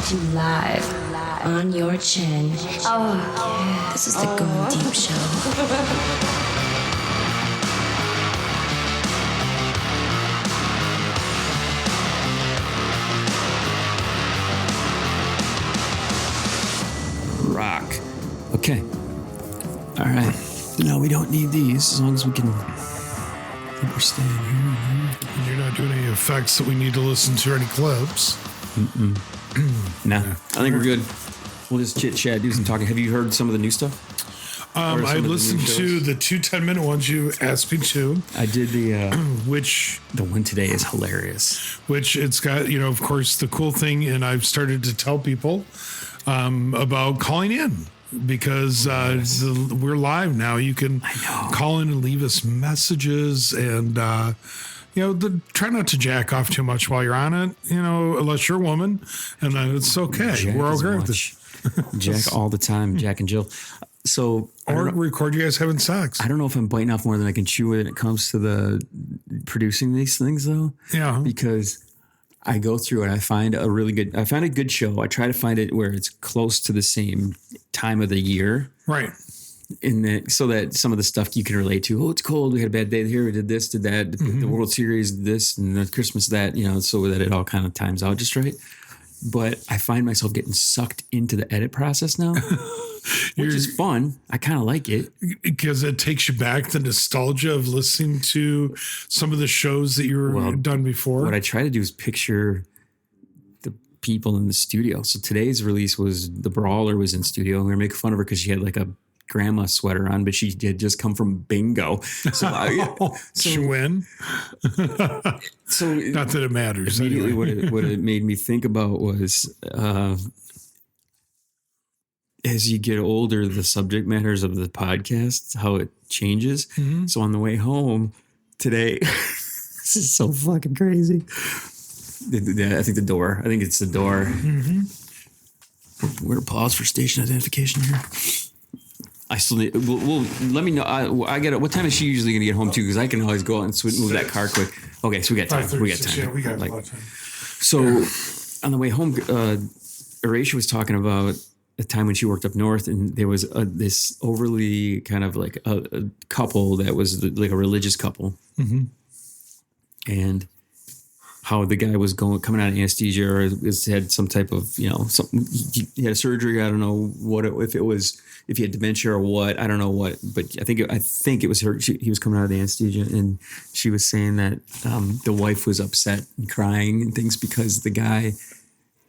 to you live on your chin. Oh, yeah. This is the Goin Deep Show. Rock. Okay. All right. No, we don't need these as long as we can. I think we're staying here. And you're not doing any effects that we need to listen to, any clips. No, I think we're good. We'll just chit chat, do some talking. Have you heard some of the new stuff? I listened to the 2 10-minute ones you asked me to. I did the which the one today is hilarious. Which it's got, you know, of course, the cool thing, and I've started to tell people about calling in. Because we're live now. You can call in and leave us messages and, try not to jack off too much while you're on it, unless you're a woman. And then it's okay. Jack we're okay with it. Jack all the time, Jack and Jill. So, or record you guys having sex. I don't know if I'm biting off more than I can chew when it comes to the producing these things, though. Yeah. Because I go through and I find a good show. I try to find it where it's close to the same time of the year. Right. So that some of the stuff you can relate to. Oh, it's cold. We had a bad day here. We did this, did that. Mm-hmm. The World Series, this, and the Christmas, that, so that it all kind of times out just right. But I find myself getting sucked into the edit process now, which is fun. I kind of like it. Because it takes you back the nostalgia of listening to some of the shows that you were done before. What I try to do is picture the people in the studio. So today's release was the Brawler was in studio. And we were making fun of her because she had like a grandma sweater on, but she had just come from bingo. So Schwinn. So not that it matters. Immediately, anyway. what it made me think about was as you get older, the subject matters of the podcast, how it changes. Mm-hmm. So on the way home today, this is so fucking crazy. I think it's the door. Mm-hmm. We're gonna pause for station identification here. I still need. Well, let me know. I get it. What time is she usually going to get home too? Because I can always go out and move that car quick. Okay, so we got time. We got time. Yeah, we got a lot of time. So on the way home, Erasha was talking about a time when she worked up north, and there was this overly kind of like a couple that was like a religious couple, mm-hmm. and how the guy was coming out of anesthesia or had some type of he had a surgery. I don't know if he had dementia or what. I don't know what, but I think it was her. He was coming out of the anesthesia, and she was saying that the wife was upset and crying and things because the guy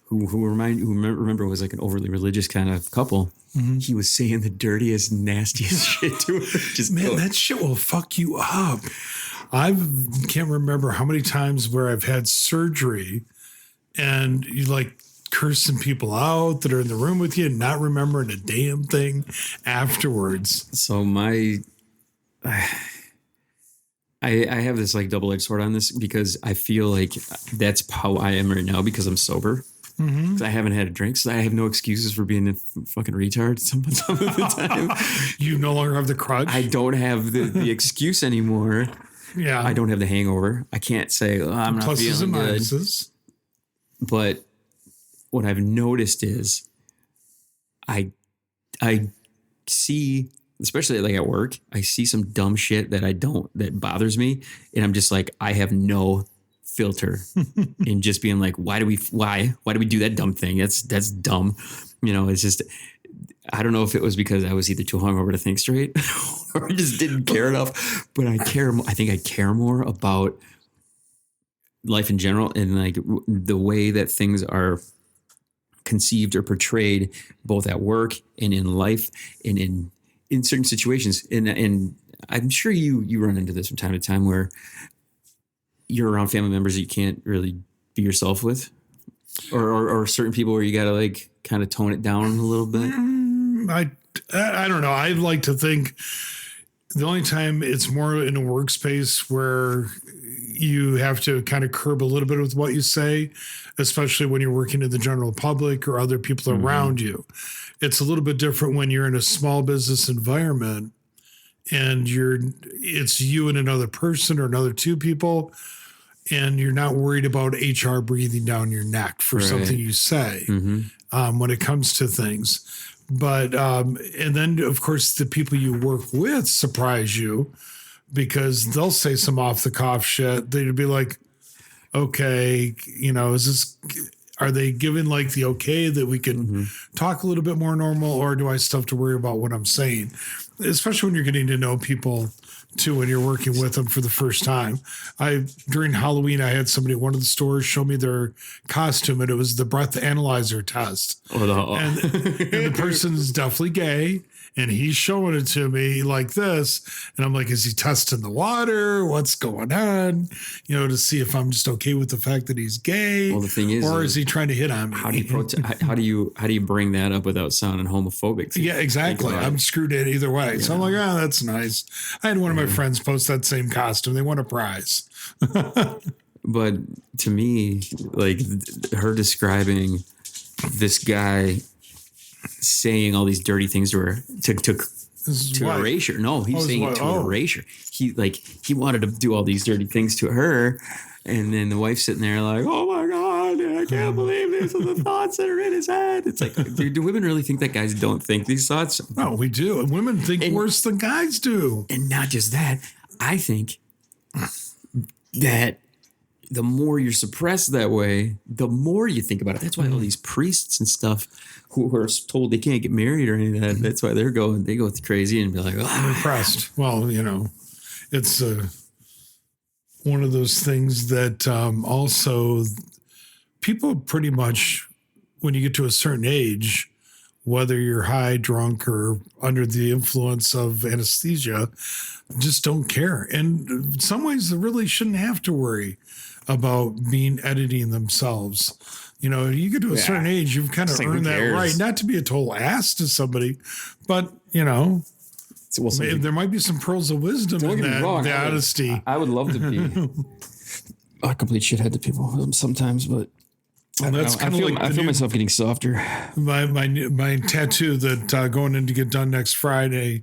who remember was like an overly religious kind of couple. Mm-hmm. He was saying the dirtiest, nastiest shit to her. That shit will fuck you up. I can't remember how many times where I've had surgery and you like cursing people out that are in the room with you and not remembering a damn thing afterwards. So I have this like double-edged sword on this because I feel like that's how I am right now because I'm sober. Mm-hmm. I haven't had a drink, so I have no excuses for being a fucking retard some of the time. You no longer have the crutch? I don't have the excuse anymore. Yeah. I don't have the hangover. I can't say, I'm not pluses feeling and good. Minuses. But what I've noticed is I see, especially like at work, I see some dumb shit that bothers me. And I'm just like, I have no filter in just being like, why do we do that dumb thing? That's dumb. It's just, I don't know if it was because I was either too hungover to think straight or I just didn't care enough, but I think I care more about life in general and like the way that things are conceived or portrayed both at work and in life and in certain situations. And I'm sure you run into this from time to time where you're around family members that you can't really be yourself with or certain people where you got to like kind of tone it down a little bit. I don't know. I like to think the only time it's more in a workspace where you have to kind of curb a little bit with what you say, especially when you're working in the general public or other people mm-hmm. around you. It's a little bit different when you're in a small business environment and it's you and another person or another two people. and you're not worried about HR breathing down your neck for something you say when it comes to things. But, and then, of course, the people you work with surprise you because they'll say some off the cuff shit. They'd be like, okay, are they giving like the okay that we can talk a little bit more normal, or do I still have to worry about what I'm saying? Especially when you're getting to know people too, when you're working with them for the first time. During Halloween, I had somebody at one of the stores show me their costume, and it was the breath analyzer test. And the person's definitely gay, and he's showing it to me like this. And I'm like, is he testing the water? What's going on? To see if I'm just okay with the fact that he's gay. Well, the thing or is he trying to hit on me? How do you bring that up without sounding homophobic? Yeah, exactly. I'm screwed in either way. Yeah. So I'm like, that's nice. I had one of my friends post that same costume. They won a prize. But to me, like her describing this guy saying all these dirty things to her to erasure. No, he's saying it to erasure. He wanted to do all these dirty things to her, and then the wife's sitting there like, oh my God, I can't believe these are the thoughts that are in his head. It's like, do women really think that guys don't think these thoughts? No, we do. And women think worse than guys do. And not just that, I think that the more you're suppressed that way, the more you think about it. That's why all these priests and stuff who are told they can't get married or anything, that's why they go crazy and be like, I'm repressed. Well, it's one of those things that also people pretty much, when you get to a certain age, whether you're high, drunk, or under the influence of anesthesia, just don't care. And in some ways, they really shouldn't have to worry about editing themselves. You get to a certain age, you've kind of earned that right, not to be a total ass to somebody, but, there might be some pearls of wisdom in that, the honesty. I would love to be a complete shithead to people sometimes, but that's kind of like I feel myself getting softer. My tattoo that going in to get done next Friday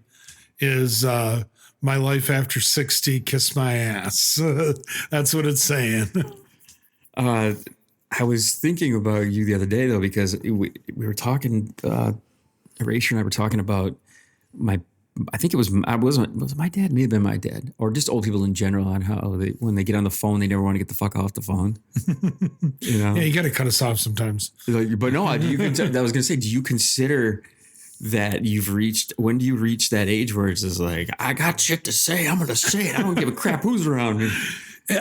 is my life after 60, kiss my ass. That's what it's saying. I was thinking about you the other day though, because we were talking, Rachel and I were talking about I think it was my dad, may have been my dad, or just old people in general, on how when they get on the phone, they never want to get the fuck off the phone. Yeah, you got to cut us off sometimes. But no, I was going to say, do you consider that when do you reach that age where it's just like, I got shit to say, I'm going to say it. I don't give a crap who's around me.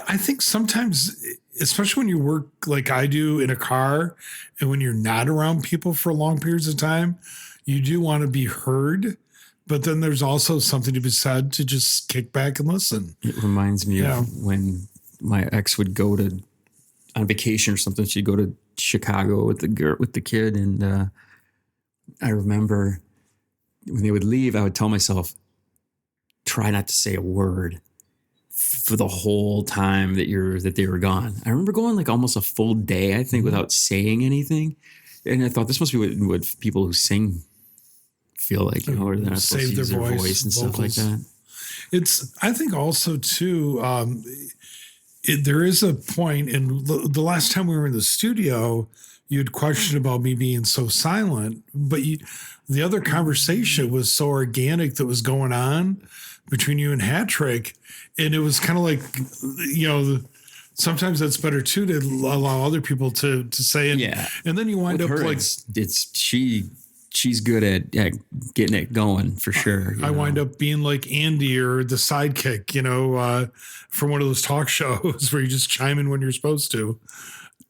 I think sometimes, especially when you work like I do in a car, and when you're not around people for long periods of time, you do want to be heard. But then there's also something to be said to just kick back and listen. It reminds me of when my ex would go on vacation or something. She'd go to Chicago with the kid. And I remember when they would leave, I would tell myself, try not to say a word for the whole time that they were gone. I remember going like almost a full day, I think, without saying anything. And I thought this must be what people who sing feel like, or they're not supposed to use their voice and vocals. Stuff like that. I think also too, there is a point, and the last time we were in the studio, you'd question about me being so silent, but the other conversation was so organic that was going on between you and Hattrick, and it was kind of like, sometimes that's better too, to allow other people to say it. And then you wind up like she's good at getting it going for sure. I wind up being like Andy or the sidekick, from one of those talk shows where you just chime in when you're supposed to.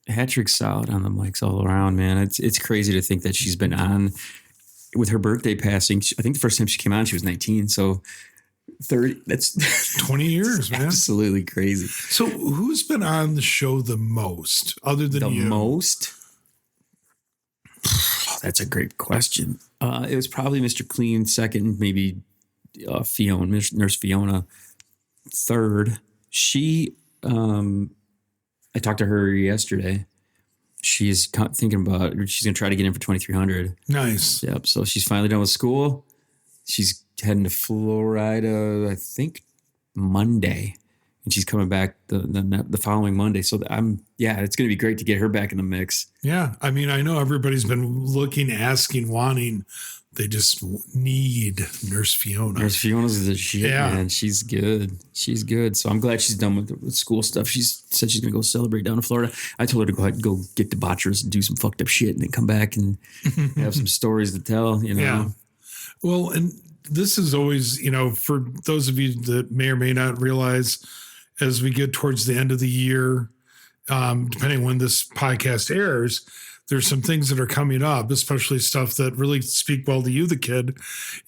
Hattrick's solid on the mics all around, man. It's crazy to think that she's been on with her birthday passing. I think the first time she came on, she was 19. So 30, that's 20 years, man. Absolutely crazy. So who's been on the show the most other than you? The most? That's a great question. It was probably Mr. Clean second, maybe Fiona, Nurse Fiona third. She, I talked to her yesterday. She's thinking about, she's going to try to get in for 2,300. Nice. Yep. So she's finally done with school. She's heading to Florida, I think Monday. and she's coming back the following Monday. So it's going to be great to get her back in the mix. Yeah. I mean, I know everybody's been looking, asking, wanting. They just need Nurse Fiona. Nurse Fiona's the shit, man. She's good. She's good. So I'm glad she's done with school stuff. She said she's going to go celebrate down in Florida. I told her to go ahead and go get debaucherous and do some fucked up shit and then come back and have some stories to tell, you know? Yeah. Well, and this is always, you know, for those of you that may or may not realize, as we get towards the end of the year, depending when this podcast airs, there's some things that are coming up, especially stuff that really speak well to you, the kid,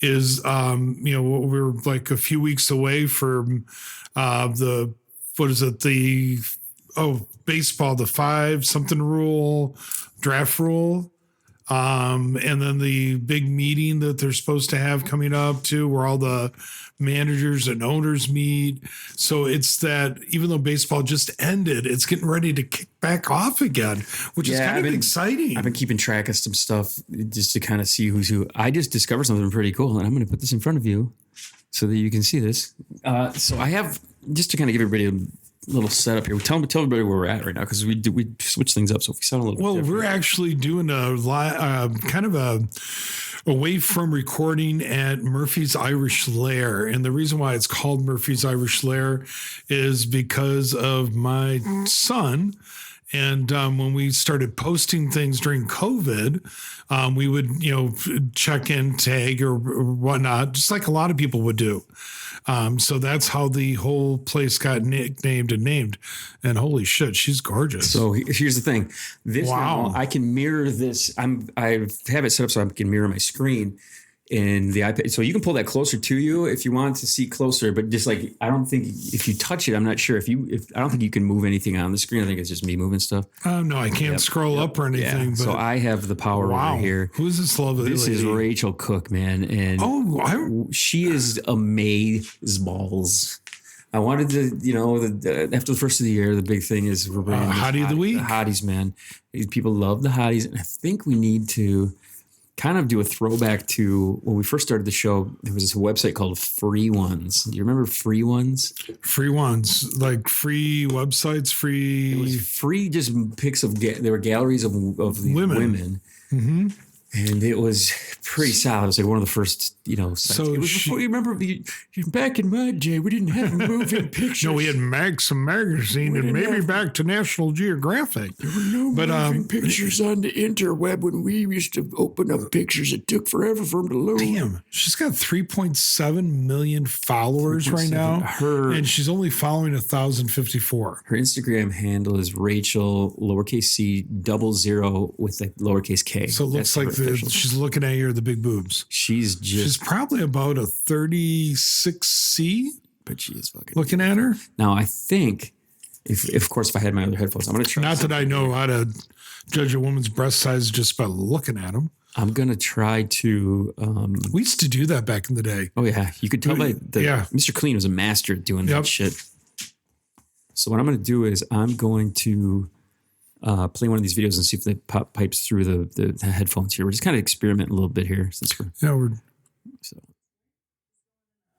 is, you know, we're like a few weeks away from baseball, the 5-something rule, draft rule. And then the big meeting that they're supposed to have coming up too, where all the managers and owners meet. So it's that even though baseball just ended, it's getting ready to kick back off again, which is kind of exciting. I've been keeping track of some stuff just to kind of see who's who. I just discovered something pretty cool, and I'm going to put this in front of you so that you can see this. So I have, just to kind of give everybody a little setup here. Tell everybody where we're at right now, because we switch things up. So if we sound a little different. We're actually doing a kind of a away from recording at Murphy's Irish Lair, and the reason why it's called Murphy's Irish Lair is because of my son. And when we started posting things during COVID, we would, you know, check in, tag or whatnot, just like a lot of people would do. So that's how the whole place got nicknamed and named. And holy shit, she's gorgeous. So here's the thing. Now, I can mirror this. I have it set up so I can mirror my screen in the iPad. So you can pull that closer to you if you want to see closer, but just like, I don't think if you touch it, I'm not sure I don't think you can move anything on the screen. I think it's just me moving stuff. Oh no, I can't scroll up or anything. Yeah. But so I have the power over here. Who's this lovely lady? This is Rachel Cook, man. And she is amazeballs. I wanted to, you know, after the first of the year, the big thing is we're bringing Hottie of the week. The hotties, man. People love the hotties. And I think we need to kind of do a throwback to when we first started the show. There was this website called Free Ones. Do you remember Free Ones? Free Ones, like free websites, free. It was free, just pics of. There were galleries of these women. Mm-hmm. And it was pretty solid. It was like one of the first, you know, sites. So it was before, you remember, back in my day, we didn't have moving pictures. No, we had Maxim magazine and maybe back to National Geographic. There were no moving pictures on the interweb when we used to open up pictures. It took forever for them to load. Damn, she's got 3.7 million followers right now. And she's only following 1,054. Her Instagram handle is Rachel, lowercase c, 00 with the lowercase k. So it looks like she's looking at you, the big boobs. She's probably about a 36C. But she is fucking looking at her. Now I think if I had my other headphones, I'm gonna try. Not that I know how to judge a woman's breast size just by looking at them. I'm gonna try to. We used to do that back in the day. Oh yeah, you could tell by Mr. Clean was a master at doing that shit. So what I'm gonna do is I'm going to play one of these videos and see if it pipes through the headphones here. We're just kind of experimenting a little bit here since we're.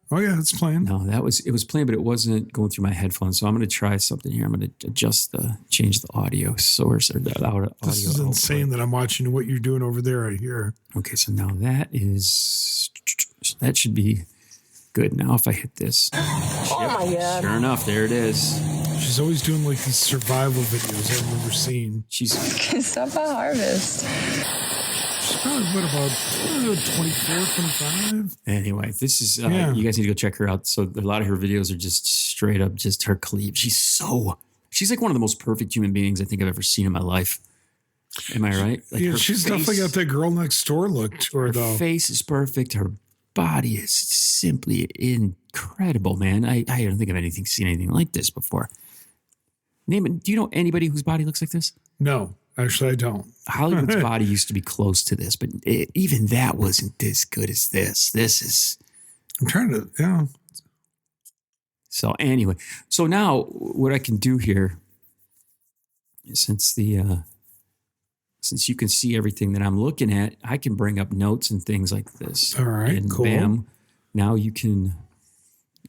Oh yeah, it's playing. No, it was playing, but it wasn't going through my headphones. So I'm going to try something here. I'm going to change the audio source or the audio. This is insane that I'm watching what you're doing over there right here. Okay, so now that should be good. Now if I hit this. Oh my God. Sure enough, there it is. She's always doing like these survival videos I remember seeing. Stop a harvest. She's probably about 24, 25. Anyway, this is, you guys need to go check her out. So a lot of her videos are just straight up just her cleave. She's like one of the most perfect human beings I think I've ever seen in my life. Am I right? Like she's definitely got that girl next door look to her, though. Her face is perfect. Her body is simply incredible, man. I don't think I've seen anything like this before. Name it. Do you know anybody whose body looks like this? No, actually I don't. Hollywood's body used to be close to this, but even that wasn't as good as this. This is... I'm trying to, So anyway, now what I can do here, since you can see everything that I'm looking at, I can bring up notes and things like this. All right, and cool. Bam, now you can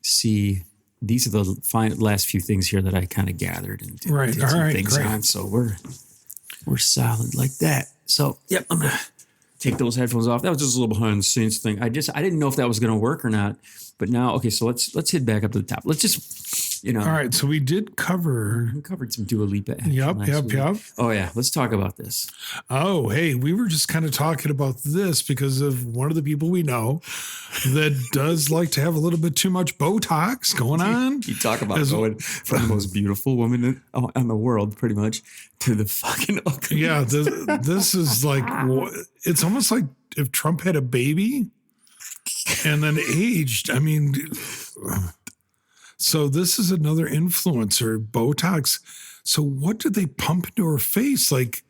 see these are the last few things here that I kind of gathered and did, Right. did All some right. things Great. on. So we're solid like that. So yep, I'm gonna take those headphones off. That was just a little behind the scenes thing. I didn't know if that was gonna work or not. But now, okay, so let's head back up to the top. Let's just, All right. So we did cover. we covered some Dua Lipa action Yep. last week. Oh yeah, let's talk about this. Oh, hey, we were just kind of talking about this because of one of the people we know that does like to have a little bit too much Botox going on. You talk about going from the most beautiful woman in the world, pretty much, to the fucking ugly. Yeah, this is like, it's almost like if Trump had a baby and then aged. I mean, so this is another influencer, Botox. So what do they pump into her face? Like,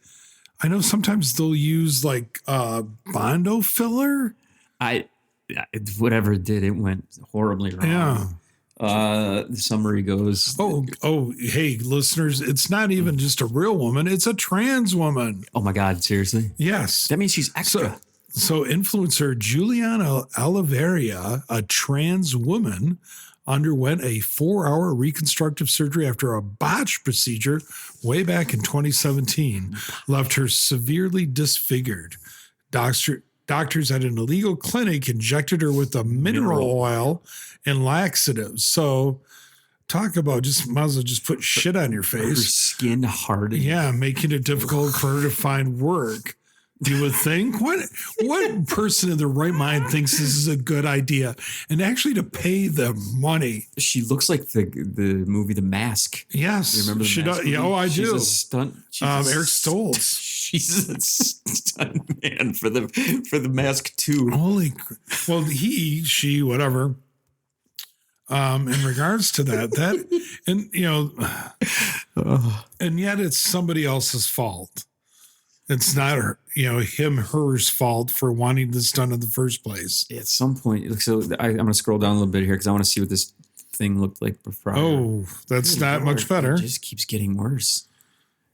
I know sometimes they'll use like Bondo filler. Whatever it did, it went horribly wrong. Yeah. The summary goes. Oh, hey, listeners, it's not even just a real woman. It's a trans woman. Oh my God, seriously? Yes. That means she's extra. So influencer Juliana Oliveira, a trans woman, underwent a 4-hour reconstructive surgery after a botched procedure way back in 2017 left her severely disfigured. Doctors at an illegal clinic injected her with a mineral oil and laxatives. So talk about might as well just put shit on your Her face. skin hardened. Yeah, making it difficult for her to find work. You would think what person in their right mind thinks this is a good idea, and actually to pay them money. She looks like the movie The Mask. Yes, You remember The she Mask does. Yeah, movie? oh, I She's do. A stunt. Eric Stoltz. She's a stunt man for the Mask 2. Holy, well, she, whatever. In regards to that, and and yet it's somebody else's fault. It's not her, hers fault for wanting this done in the first place. At some point, so I'm going to scroll down a little bit here because I want to see what this thing looked like before. Oh, that's Good not Lord, much better. It just keeps getting worse.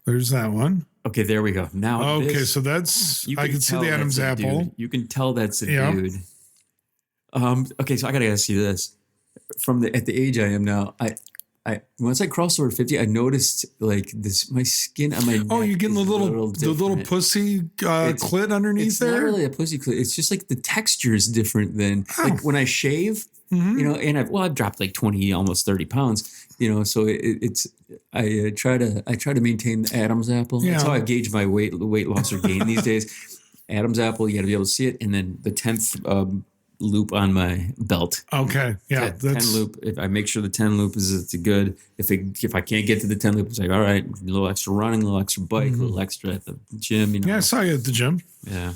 There's that one. Okay, there we go. Now, Okay, so that's, I can see tell the Adam's that's a apple. dude. You can tell that's a Yeah. dude. Okay, so I gotta ask you this. At the age I am now, I once I crossed over 50, I noticed like this, my skin on my neck. Oh, you're getting the is a little different. pussy clit underneath It's there? not really a pussy clit. It's just like the texture is different than like when I shave, and I've dropped like 20, almost 30 pounds, so I try to maintain the Adam's apple. Yeah. That's how I gauge my weight loss or gain these days. Adam's apple, you got to be able to see it. And then the 10th loop on my belt. Okay. Yeah. That 10 loop. If I make sure the 10 loop is good. If I can't get to the 10 loop, it's like, all right, a little extra running, a little extra bike, a little extra at the gym. Yeah, I saw you at the gym. Yeah.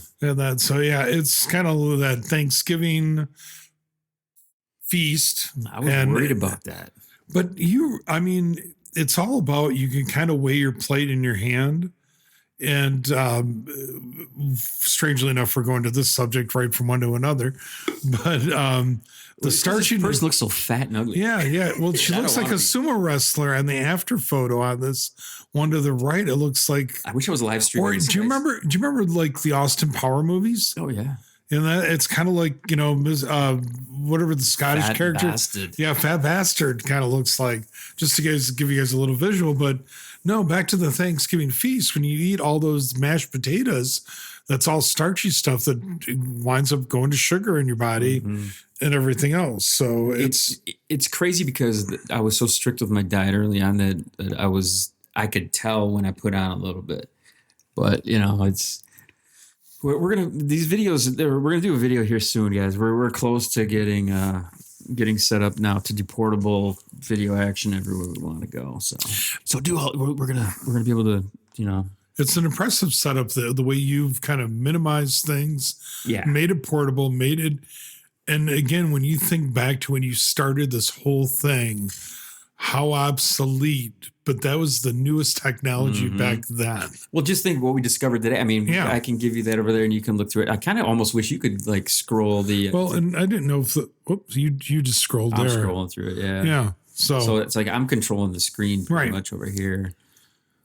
So it's kind of that Thanksgiving feast. I was worried about that. But it's all about, you can kind of weigh your plate in your hand. And strangely enough, we're going to this subject right from one to another. But the starchy person looks so fat and ugly. Yeah. Well, she looks like a sumo wrestler on the after photo on this one to the right. It looks like. I wish I was live streaming. Or do you remember like the Austin Power movies? Oh yeah. And that it's kind of like, whatever the Scottish Fat character. bastard. Yeah, fat bastard kind of looks like, just to give you guys a little visual. But no, back to the Thanksgiving feast. When you eat all those mashed potatoes, that's all starchy stuff that winds up going to sugar in your body and everything else. So it's crazy because I was so strict with my diet early on that I could tell when I put on a little bit. But we're gonna these videos. We're gonna do a video here soon, guys. We're close to getting set up now to do portable video action everywhere we want to go. So we're gonna be able to it's an impressive setup. The way you've kind of minimized things, made it portable, made it. And again, when you think back to when you started this whole thing, how obsolete, but that was the newest technology back then. Well, just think what we discovered today. I mean, I can give you that over there and you can look through it. I kind of almost wish you could like scroll the. Well, and I didn't know if you just scrolled there. I'm scrolling through it. Yeah. Yeah. So it's like I'm controlling the screen pretty much over here.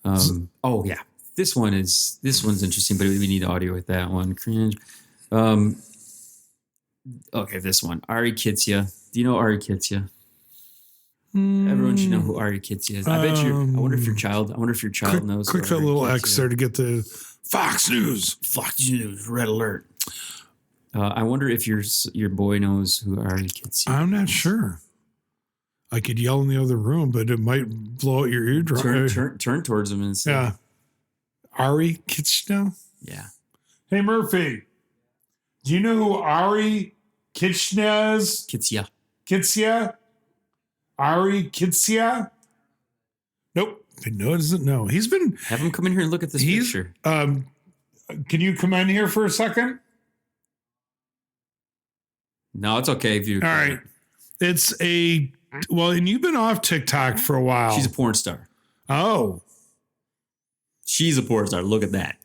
Oh yeah. This one's interesting, but we need audio with that one. Cringe. Okay, this one. Ari Kitsia. Do you know Ari Kitsia? Everyone should know who Ari Kitsia is. I bet you. I wonder if your child knows. Click who that Ari little Kitsia X is. there to get the Fox News. Fox News, red alert. I wonder if your boy knows who Ari Kitsia is. I'm not sure. I could yell in the other room, but it might blow out your eardrum. Turn towards him and say, Yeah. Ari Kitchener? yeah. Hey, Murphy. Do you know who Ari Kitchener is? Kitsia. Kitsia? Ari Kitsia? Nope. No, it doesn't know. He's been. Have him come in here and look at this picture. Can you come in here for a second? No, it's okay if you. All right. It's and you've been off TikTok for a while. She's a porn star. Oh. She's a porn star. Look at that.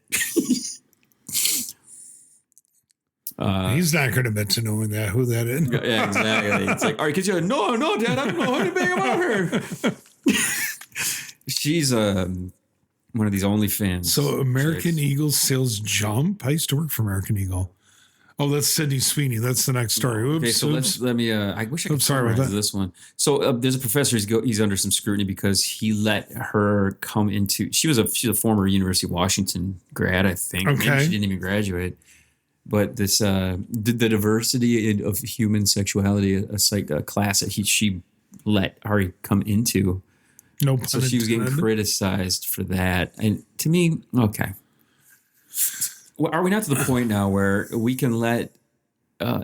He's not going to admit to knowing who that is. Yeah, exactly. It's like, all right, kids, no, Dad, I don't know anything about her. She's one of these OnlyFans. So American chicks. Eagle sales jump. I used to work for American Eagle. Oh, that's Sydney Sweeney. That's the next story. Oops, Okay, so let me. I wish I could summarize this one. So there's a professor. He's under some scrutiny because he let her come into. She's a former University of Washington grad, I think. Okay. Maybe she didn't even graduate. But this the diversity of human sexuality, a class that she let Ari come into. No pun So she was getting criticized for that, and to me, okay. Well, are we not to the point now where we can let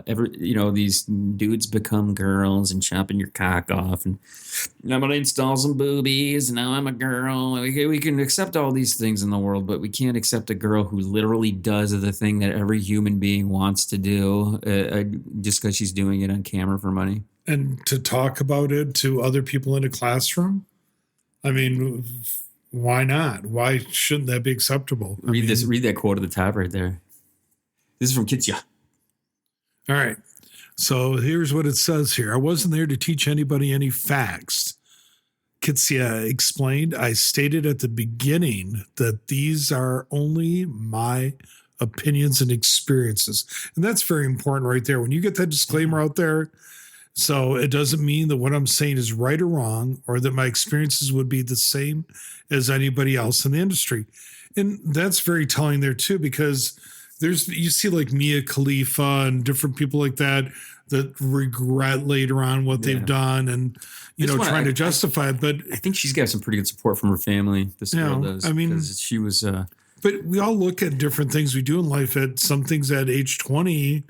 these dudes become girls and chopping your cock off, and I'm gonna install some boobies, and now I'm a girl. We can accept all these things in the world, but we can't accept a girl who literally does the thing that every human being wants to do just because she's doing it on camera for money. And to talk about it to other people in a classroom. I mean, why not? Why shouldn't that be acceptable? Read that quote at the top right there. This is from Kitsia. All right. So here's what it says here. I wasn't there to teach anybody any facts. Kitsia explained, I stated at the beginning that these are only my opinions and experiences. And that's very important right there. When you get that disclaimer out there, so it doesn't mean that what I'm saying is right or wrong, or that my experiences would be the same as anybody else in the industry. And that's very telling there too, because you see like Mia Khalifa and different people like that regret later on what they've done and, trying to justify it. But I think she's got some pretty good support from her family. This girl does. I mean, because she was, but we all look at different things we do in life at some things at age 20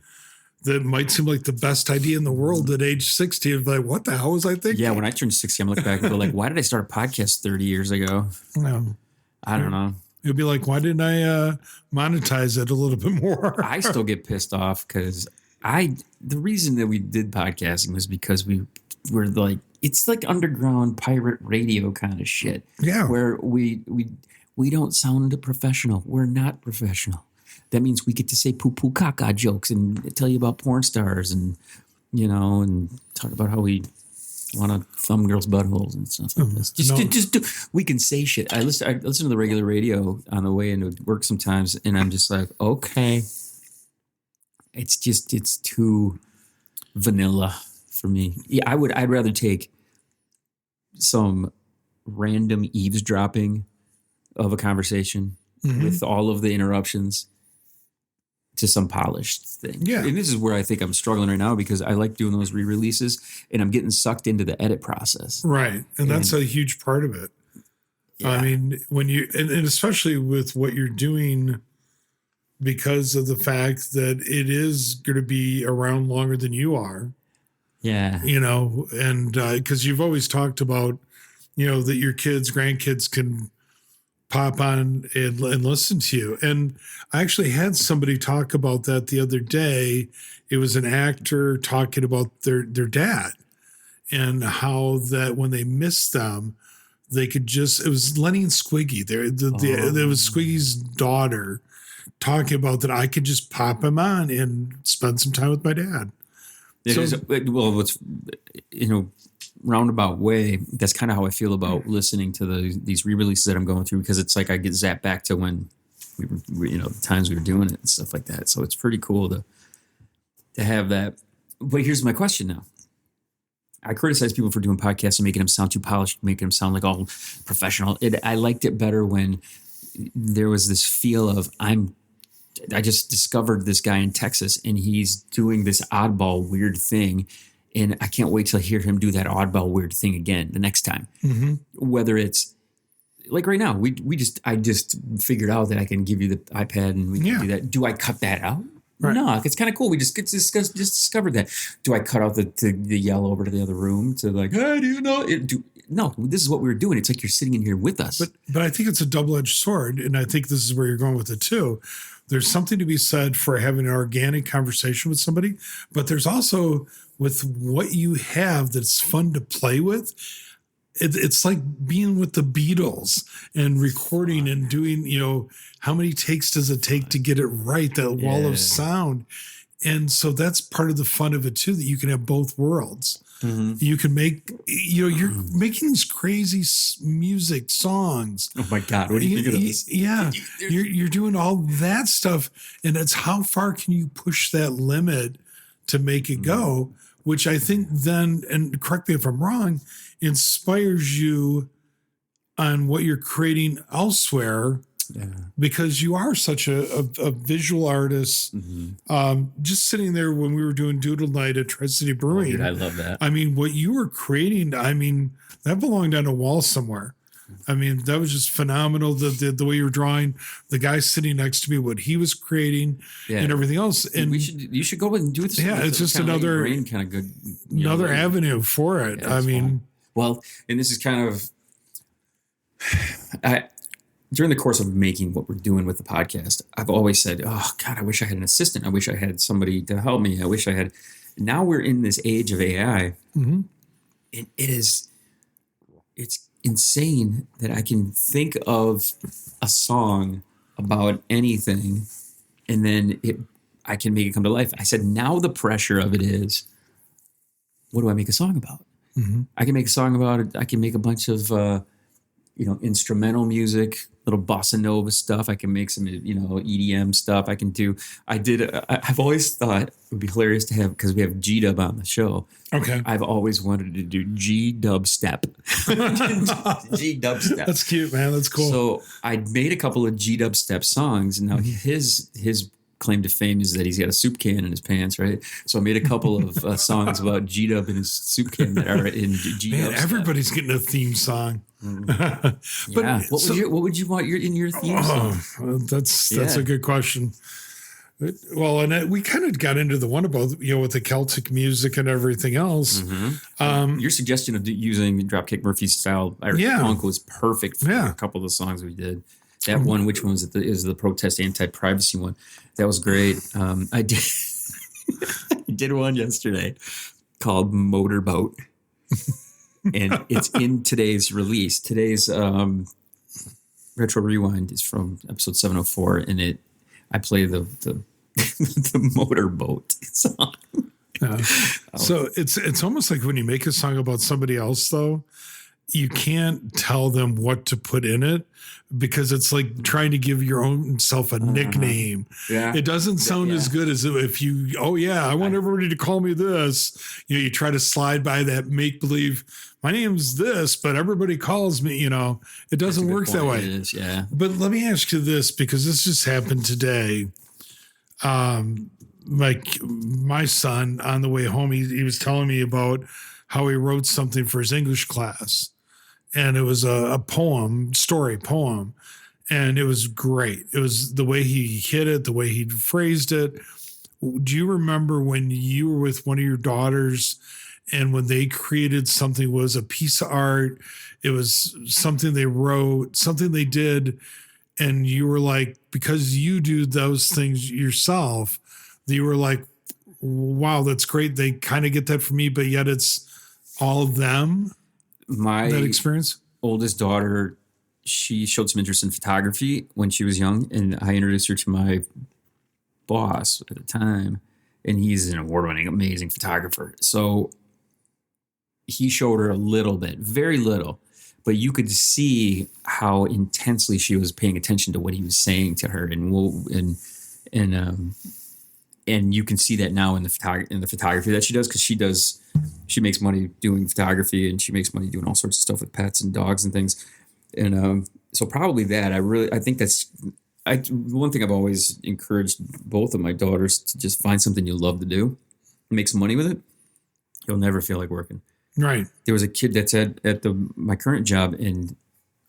that might seem like the best idea in the world at age 60. Of like, what the hell was I thinking? yeah, when I turned 60, I'm looking back and go like, why did I start a podcast 30 years ago? No. I don't know. It'd be like, why didn't I monetize it a little bit more? I still get pissed off because the reason that we did podcasting was because we were like, it's like underground pirate radio kind of shit. Yeah. Where we don't sound professional. We're not professional. That means we get to say poo-poo caca jokes and tell you about porn stars and, and talk about how we want to thumb girls' buttholes and stuff like this. We can say shit. I listen to the regular radio on the way into work sometimes, and I'm just like, okay. It's too vanilla for me. Yeah, I'd rather take some random eavesdropping of a conversation with all of the interruptions to some polished thing. Yeah. And this is where I think I'm struggling right now because I like doing those re-releases and I'm getting sucked into the edit process. Right. And that's a huge part of it. Yeah. I mean, when and especially with what you're doing because of the fact that it is going to be around longer than you are. Yeah. And because you've always talked about, that your kids, grandkids can pop on and listen to you. And I actually had somebody talk about that the other day. It was an actor talking about their dad and how that when they missed them, they could it was Lenny and Squiggy. There was Squiggy's daughter talking about that I could just pop him on and spend some time with my dad. What's, roundabout way, that's kind of how I feel about listening to these re-releases that I'm going through because it's like I get zapped back to when we the times we were doing it and stuff like that. So it's pretty cool to have that. But here's my question now. I criticize people for doing podcasts and making them sound too polished, making them sound like all professional. I liked it better when there was this feel of I just discovered this guy in Texas and he's doing this oddball weird thing. And I can't wait till I hear him do that oddball weird thing again the next time. Mm-hmm. Whether it's like right now, I just figured out that I can give you the iPad and we can do that. Do I cut that out? Right. No, it's kind of cool. We just discovered that. Do I cut out the yell over to the other room to like, hey, do you know? No, this is what we were doing. It's like you're sitting in here with us. But I think it's a double-edged sword, and I think this is where you're going with it too. There's something to be said for having an organic conversation with somebody, but there's also with what you have that's fun to play with. It's like being with the Beatles and recording and doing, how many takes does it take to get it right, that wall of sound. And so that's part of the fun of it too, that you can have both worlds. Mm-hmm. You can make, you're making these crazy music songs. Oh my God. What do you think of this? Yeah. You're doing all that stuff. And it's how far can you push that limit to make it go, which I think then, and correct me if I'm wrong, inspires you on what you're creating elsewhere. Yeah. Because you are such a visual artist. Mm-hmm. Just sitting there when we were doing Doodle Night at Tri-City Brewing. Dude, I love that. I mean, what you were creating, that belonged on a wall somewhere. I mean, that was just phenomenal. The way you were drawing, the guy sitting next to me, what he was creating, and everything else. And you should go and do it. Yeah, it's just another kind of good, another avenue for it. Yeah, well, and this is kind of, during the course of making what we're doing with the podcast, I've always said, oh God, I wish I had an assistant. I wish I had somebody to help me. I wish I had. Now we're in this age of AI, and it's insane that I can think of a song about anything, and then I can make it come to life. I said, now the pressure of it is, what do I make a song about? Mm-hmm. I can make a song about it. I can make a bunch of, instrumental music, little bossa nova stuff. I can make some, EDM stuff. I've always thought it would be hilarious to have, because we have G-Dub on the show. Okay. I've always wanted to do G-Dub-step. G-Dub-step. That's cute, man. That's cool. So I made a couple of G-Dub-step songs, and now his claim to fame is that he's got a soup can in his pants, right? So I made a couple of songs about G-Dub and his soup can that are in G-Dub. Man, everybody's getting a theme song. But yeah. What would you want in your theme song? That's a good question. Well, and we kind of got into the one about, with the Celtic music and everything else. Mm-hmm. Your suggestion of using Dropkick Murphys style Irish punk was perfect for a couple of the songs we did. That one, which one was it? Is the protest anti-privacy one? That was great. I did I did one yesterday called Motorboat. And it's in today's release. Today's Retro Rewind is from episode 704, and I play the the Motorboat song. So it's almost like when you make a song about somebody else, though, you can't tell them what to put in it, because it's like trying to give your own self a nickname. Yeah. It doesn't sound as good as if you, I want everybody to call me this. You try to slide by that make believe, my name's this, but everybody calls me, it doesn't work that way. It is, yeah. But let me ask you this, because this just happened today. Like my son on the way home, he was telling me about how he wrote something for his English class. And it was a story poem, and it was great. It was the way he hit it, the way he phrased it. Do you remember when you were with one of your daughters and when they created something, was a piece of art, it was something they wrote, something they did, and you were like, because you do those things yourself, you were like, wow, that's great. They kind of get that from me, but yet it's all them. That experience? Oldest daughter, she showed some interest in photography when she was young, and I introduced her to my boss at the time, and he's an award-winning, amazing photographer. So he showed her a little bit, very little, but you could see how intensely she was paying attention to what he was saying to her, and and you can see that now in the photography that she does, because she makes money doing photography, and she makes money doing all sorts of stuff with pets and dogs and things. And so probably that I think that's one thing I've always encouraged both of my daughters to just find something you love to do, make some money with it. You'll never feel like working. Right. There was a kid that's at my current job, and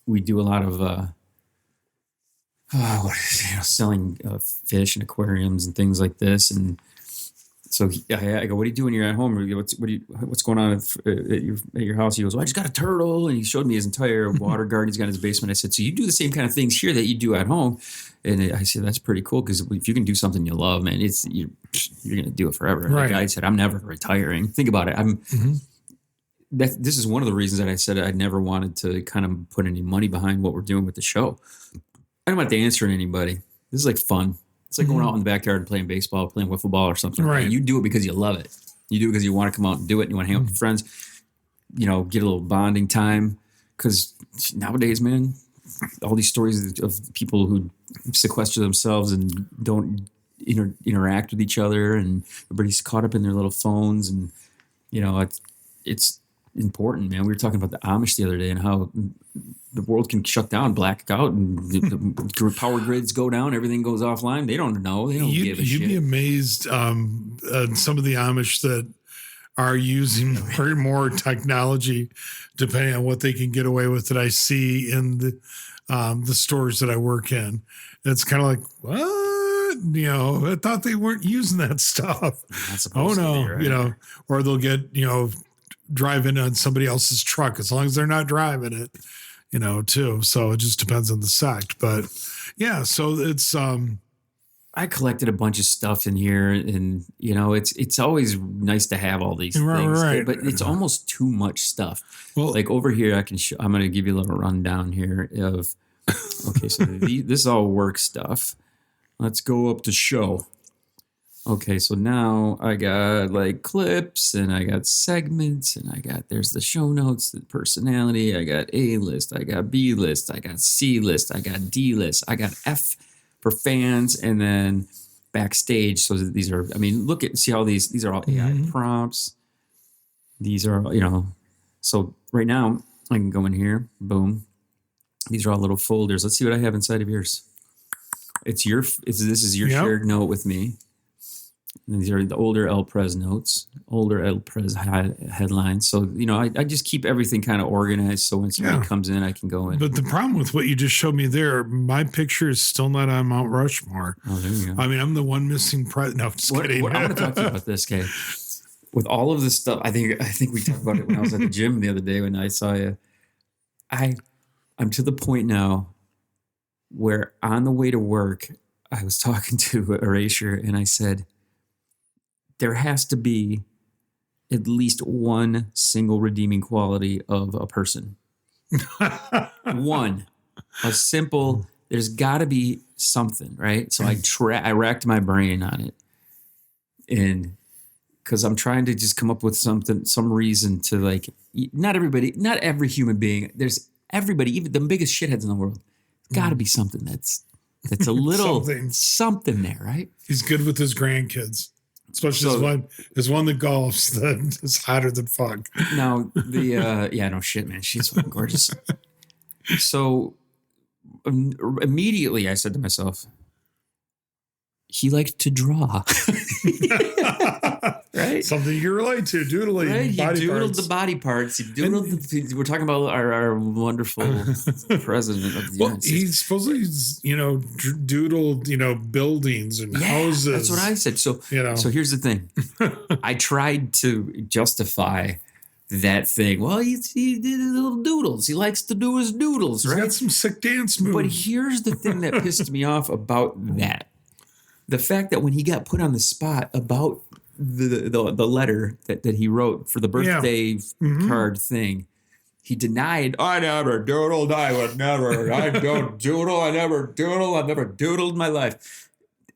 we do a lot of selling fish and aquariums and things like this. And so I go, "What do you do when you're at home? What's going on at your house?" He goes, "Well, I just got a turtle," and he showed me his entire water garden he's got in his basement. I said, "So you do the same kind of things here that you do at home?" And I said, "That's pretty cool, because if you can do something you love, man, you're going to do it forever." And right. The guy said, "I'm never retiring." Think about it. This is one of the reasons that I said I never wanted to kind of put any money behind what we're doing with the show. I don't have to answer to anybody. This is like fun. It's like going out in the backyard and playing baseball, playing wiffle ball or something. Right. You do it because you love it. You do it because you want to come out and do it. And you want to hang out with friends, get a little bonding time. Because nowadays, man, all these stories of people who sequester themselves and don't interact with each other, and everybody's caught up in their little phones. And, it's important, man. We were talking about the Amish the other day and how the world can shut down, black out, and the power grids go down, everything goes offline. They don't know. They don't give a shit. You'd be amazed some of the Amish that are using more technology, depending on what they can get away with, that I see in the stores that I work in. It's kind of like, what? I thought they weren't using that stuff. Oh no, be, right? Or they'll get, driving on somebody else's truck, as long as they're not driving it, too. So it just depends on the sect. But yeah, so it's I collected a bunch of stuff in here, and it's always nice to have all these things, right. But it's almost too much stuff. Well, like over here, I'm going to give you a little rundown here of. Okay, so this is all work stuff. Let's go up to show. Okay, so now I got like clips, and I got segments, and there's the show notes, the personality. I got A list, I got B list, I got C list, I got D list, I got F for fans, and then backstage. So these are, see how these are all AI prompts. These are, so right now I can go in here, boom. These are all little folders. Let's see what I have inside of yours. This is your shared note with me. And these are the older El Prez notes, older El Prez headlines. So, I just keep everything kind of organized. So when somebody comes in, I can go in. But the problem with what you just showed me there, my picture is still not on Mount Rushmore. Oh, there you go. I'm the one missing No, I'm just kidding. I want to talk to you about this, Kay. With all of this stuff, I think we talked about it when I was at the gym the other day when I saw you. I'm to the point now where on the way to work, I was talking to Erasure, and I said, there has to be at least one single redeeming quality of a person. One. A simple, there's got to be something, right? So I racked my brain on it. And because I'm trying to just come up with some reason to, like, not every human being, there's everybody, even the biggest shitheads in the world, got to be something that's a little something there, right? He's good with his grandkids. Especially there's one that golfs that is hotter than fuck. Now, no shit, man. She's fucking gorgeous. So immediately I said to myself, he liked to draw. Right? Something you relate to, doodling. Right? He doodled the body parts. We're talking about our wonderful president of the United States. He supposedly, doodled, buildings and houses. That's what I said. So, so here's the thing. I tried to justify that thing. Well, he did his little doodles. He likes to do his doodles, right? He's got some sick dance moves. But here's the thing that pissed me off about that. The fact that when he got put on the spot about the letter that he wrote for the birthday card thing, he denied, I never doodled, I don't doodle, I never doodle, I've never doodled in my life.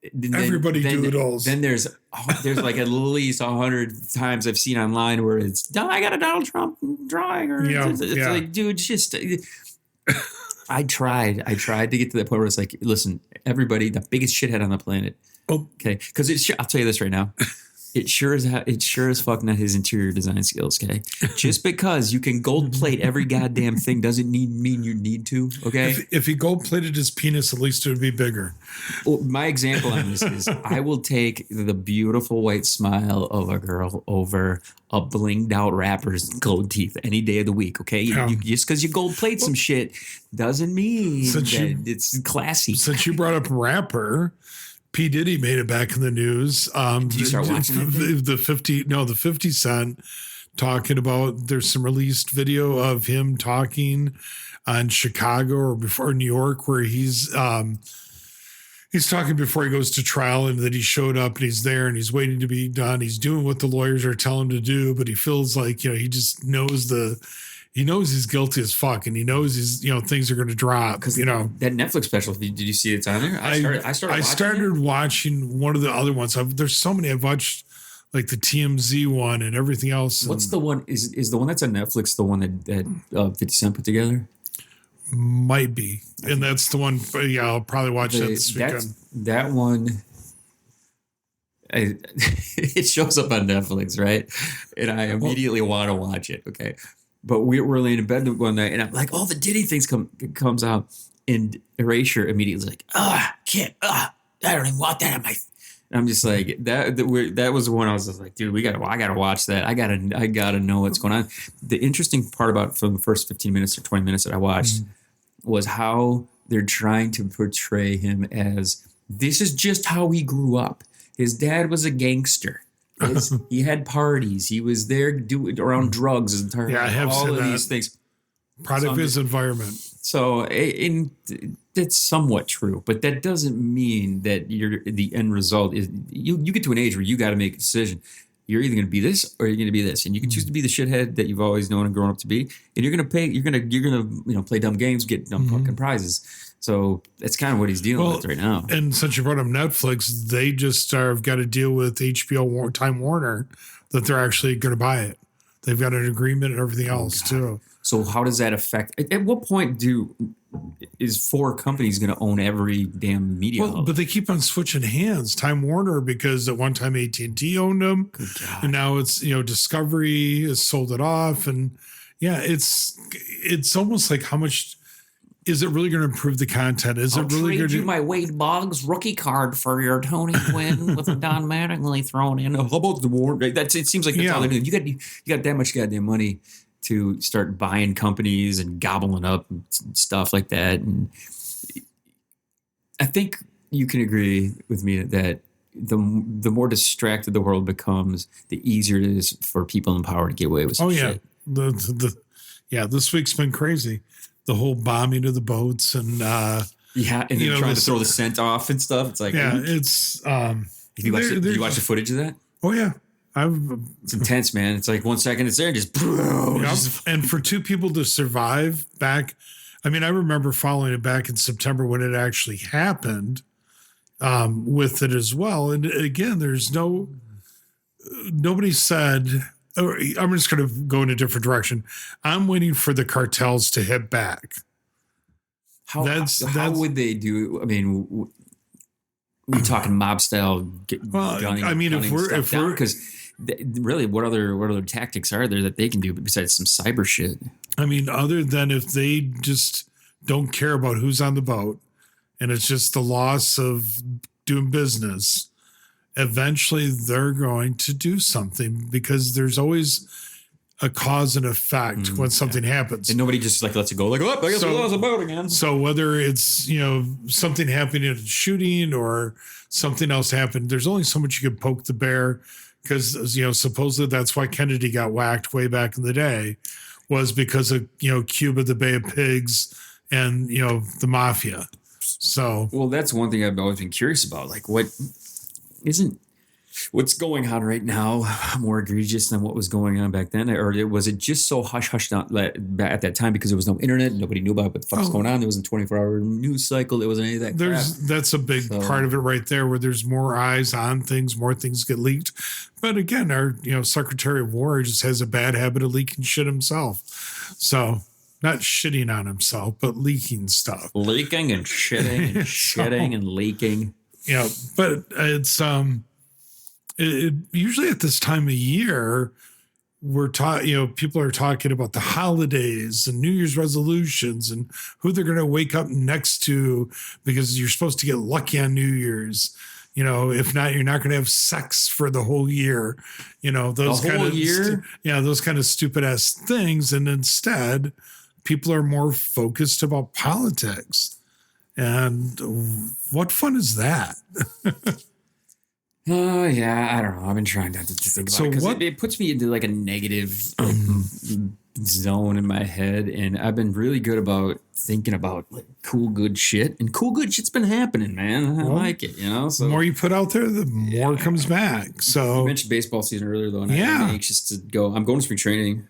Everybody doodles. Then there's like at least 100 times I've seen online where it's, I got a Donald Trump drawing, or it's like, dude, just... I tried to get to that point where it's like, listen, everybody, the biggest shithead on the planet, Okay, because I'll tell you this right now. It sure is fuck not his interior design skills. Okay, just because you can gold plate every goddamn thing doesn't mean you need to. Okay, if he gold plated his penis, at least it would be bigger. Well, my example on this is I will take the beautiful white smile of a girl over a blinged out rapper's gold teeth any day of the week. Okay, just because you gold plate some shit doesn't mean that it's classy. Since you brought up rapper. P. Diddy made it back in the news. Did you start watching it? The 50 Cent talking about, there's some released video of him talking on Chicago or before New York, where he's talking before he goes to trial, and that he showed up and he's there and he's waiting to be done. He's doing what the lawyers are telling him to do, but he feels like, he just knows he knows he's guilty as fuck, and he knows things are going to drop. Because that Netflix special, did you see it's on there? I started watching one of the other ones. There's so many. I've watched like the TMZ one and everything else. What's the one? Is the one that's on Netflix the one that 50 Cent put together? Might be, and that's the one. Yeah, I'll probably watch that this weekend. That one. It shows up on Netflix, right? And I immediately want to watch it. Okay. But we're laying in bed one night, and I'm like, all the Diddy things comes out, and Erasure immediately is like, can't, I don't even want that on my. And I'm just like, that was the one I was just like, dude, I gotta watch that. I gotta know what's going on. The interesting part about from the first 15 minutes or 20 minutes that I watched was how they're trying to portray him as this is just how he grew up. His dad was a gangster. He had parties. He was there around drugs his entire life. I have all seen of that. These things. Product of his environment. So that's somewhat true, but that doesn't mean that the end result is you get to an age where you got to make a decision. You're either going to be this or you're going to be this, and you can choose to be the shithead that you've always known and grown up to be, and you're going to play dumb games, get dumb fucking prizes. So that's kind of what he's dealing with right now. And since you brought up Netflix, they just have got to deal with HBO Time Warner that they're actually going to buy it. They've got an agreement and everything else too. So how does that affect? At what point is 4 companies going to own every damn media? Well, but they keep on switching hands. Time Warner, because at one time AT&T owned them, and now it's Discovery has sold it off, and it's almost like how much. Is it really going to improve the content? Is it really going to trade you my Wade Boggs rookie card for your Tony Gwynn with a Don Mattingly thrown in? How about the war? It seems like that's all they're doing. You got that much goddamn money to start buying companies and gobbling up and stuff like that. And I think you can agree with me that the more distracted the world becomes, the easier it is for people in power to get away with some shit. This week's been crazy. The whole bombing of the boats and and then trying to throw the scent off and stuff. It's like it's. Did you watch the footage of that? Oh yeah, it's intense, man. It's like 1 second it's there, and just and for 2 people to survive back. I mean, I remember following it back in September when it actually happened with it as well. And again, there's nobody said. I'm just going to go in a different direction. I'm waiting for the cartels to hit back. How would they do? I mean, we're talking mob style. Because really, what other tactics are there that they can do besides some cyber shit? I mean, other than if they just don't care about who's on the boat, and it's just the loss of doing business. Eventually they're going to do something because there's always a cause and effect when something happens. And nobody just lets it go I guess we lost a boat again. So whether it's, something happening in a shooting or something else happened, there's only so much you can poke the bear because, supposedly that's why Kennedy got whacked way back in the day was because of, Cuba, the Bay of Pigs and, the mafia. So, well, that's one thing I've always been curious about. Like what's going on right now more egregious than what was going on back then? Or was it just so hush-hush at that time because there was no internet? Nobody knew about what the fuck's going on. There wasn't a 24-hour news cycle. There wasn't any of that crap. That's a big part of it right there where there's more eyes on things, more things get leaked. But again, our Secretary of War just has a bad habit of leaking shit himself. So not shitting on himself, but leaking stuff. Leaking and shitting and shitting and leaking. but it's usually at this time of year, we're taught, people are talking about the holidays and New Year's resolutions and who they're going to wake up next to, because you're supposed to get lucky on New Year's. If not, you're not going to have sex for the whole year. Those kind of year. Those kind of stupid ass things. And instead, people are more focused about politics. And what fun is that? Oh, yeah. I don't know. I've been trying not to think about it because it puts me into like a negative zone in my head. And I've been really good about thinking about like cool, good shit. And cool, good shit's been happening, man. I like it, So the more you put out there, the more comes back. So you mentioned baseball season earlier, though, and I'm anxious to go. I'm going to spring training.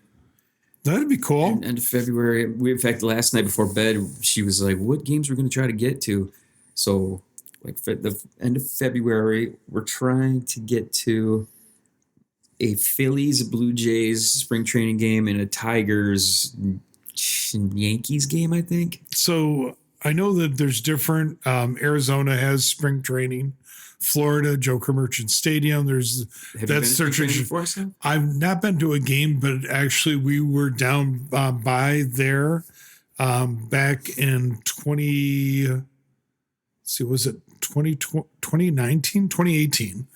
That'd be cool. End of February. In fact, last night before bed, she was like, what games we're going to try to get to? So like for the end of February, we're trying to get to a Phillies Blue Jays spring training game and a Tigers Yankees game, I think. So I know that there's different. Arizona has spring training. Florida, Joker Merchant Stadium. That's spring training before? I've not been to a game, but actually we were down by there back in 2018.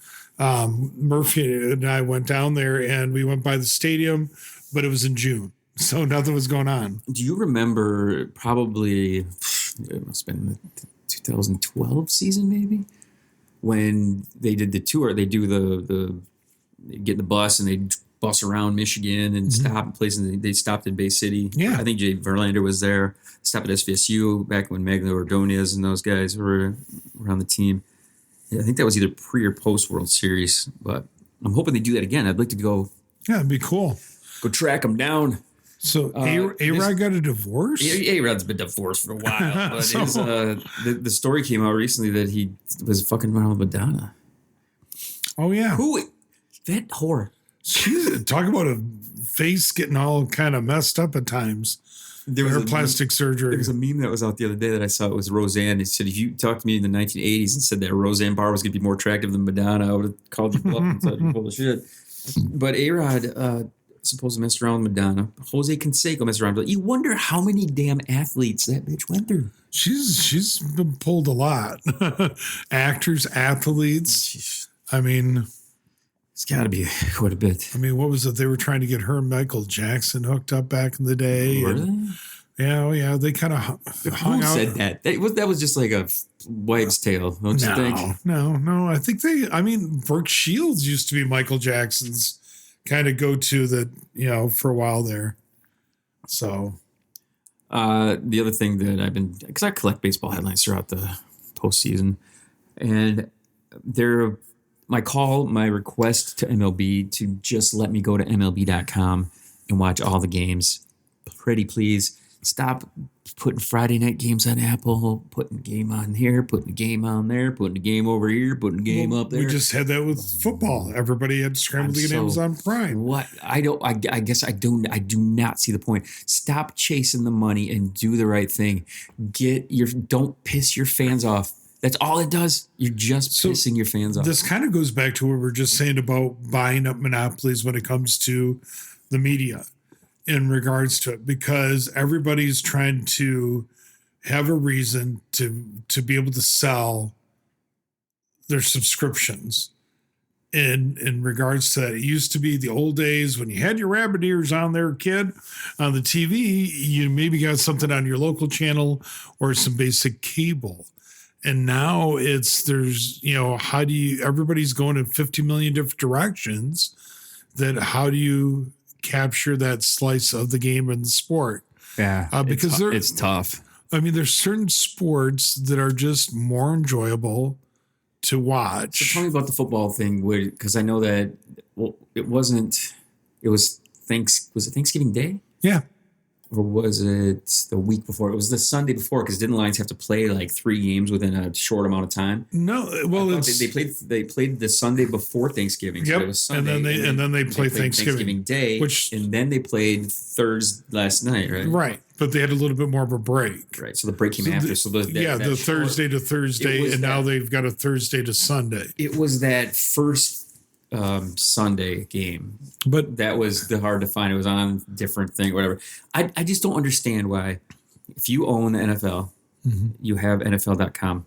Murphy and I went down there and we went by the stadium, but it was in June. So nothing was going on. Do you remember it must have been the 2012 season maybe? When they did the tour, they do they get in the bus and they bus around Michigan and stop in places. They stopped in Bay City. Yeah. I think Jay Verlander was there. Stopped at SVSU back when Magno Ordonez and those guys were around the team. Yeah, I think that was either pre or post World Series, but I'm hoping they do that again. I'd like to go. Yeah, it'd be cool. Go track them down. So A-Rod got a divorce? A-Rod's been divorced for a while. But the story came out recently that he was fucking around with Madonna. Oh, yeah. That whore. Talk about a face getting all kind of messed up at times. There was plastic surgery. There was a meme that was out the other day that I saw. It was Roseanne. It said, if you talked to me in the 1980s and said that Roseanne Barr was going to be more attractive than Madonna, I would have called you bluff and said you're full of shit. But A-Rod supposed to mess around with Madonna. Jose Canseco messed around. But you wonder how many damn athletes that bitch went through. She's been pulled a lot. Actors, athletes. Jeez. I mean, it's got to be quite a bit. I mean, what was it? They were trying to get her and Michael Jackson hooked up back in the day. Were they? Yeah, yeah. They kind of hung out. Who said that? That was just like a wives' tale, don't you think? No. I think Brooke Shields used to be Michael Jackson's kind of go-to that, for a while there. So. The other thing that because I collect baseball headlines throughout the postseason, and my request to MLB to just let me go to MLB.com and watch all the games. Pretty please. Stop putting Friday night games on Apple, putting a game on here, putting a game on there, putting a game over here, putting a game up there. We just had that with football. Everybody had to scramble to get Amazon Prime. What? I do not see the point. Stop chasing the money and do the right thing. Don't piss your fans off. That's all it does. You're just pissing your fans off. This kind of goes back to what we were just saying about buying up monopolies when it comes to the media in regards to it, because everybody's trying to have a reason to be able to sell their subscriptions. In regards to that, it used to be the old days when you had your rabbit ears on there, kid, on the TV, you maybe got something on your local channel or some basic cable. And now everybody's going in 50 million different directions. How do you capture that slice of the game and the sport? Yeah, because it's tough. I mean, there's certain sports that are just more enjoyable to watch. So tell me about the football thing, because I know that it was Thanksgiving Day? Yeah. or was it the week before? It was the Sunday before, because didn't Lions have to play like 3 games within a short amount of time? No, well, they played the Sunday before Thanksgiving. Yep, So it was Sunday, and then they played Thanksgiving Day, and then they played Thursday last night, right? Right, but they had a little bit more of a break. Right, so the break came after. The Thursday to Thursday, and now they've got a Thursday to Sunday. It was that first Sunday game, but that was the hard to find. It was on a different thing, whatever. I just don't understand why, if you own the NFL, you have NFL.com.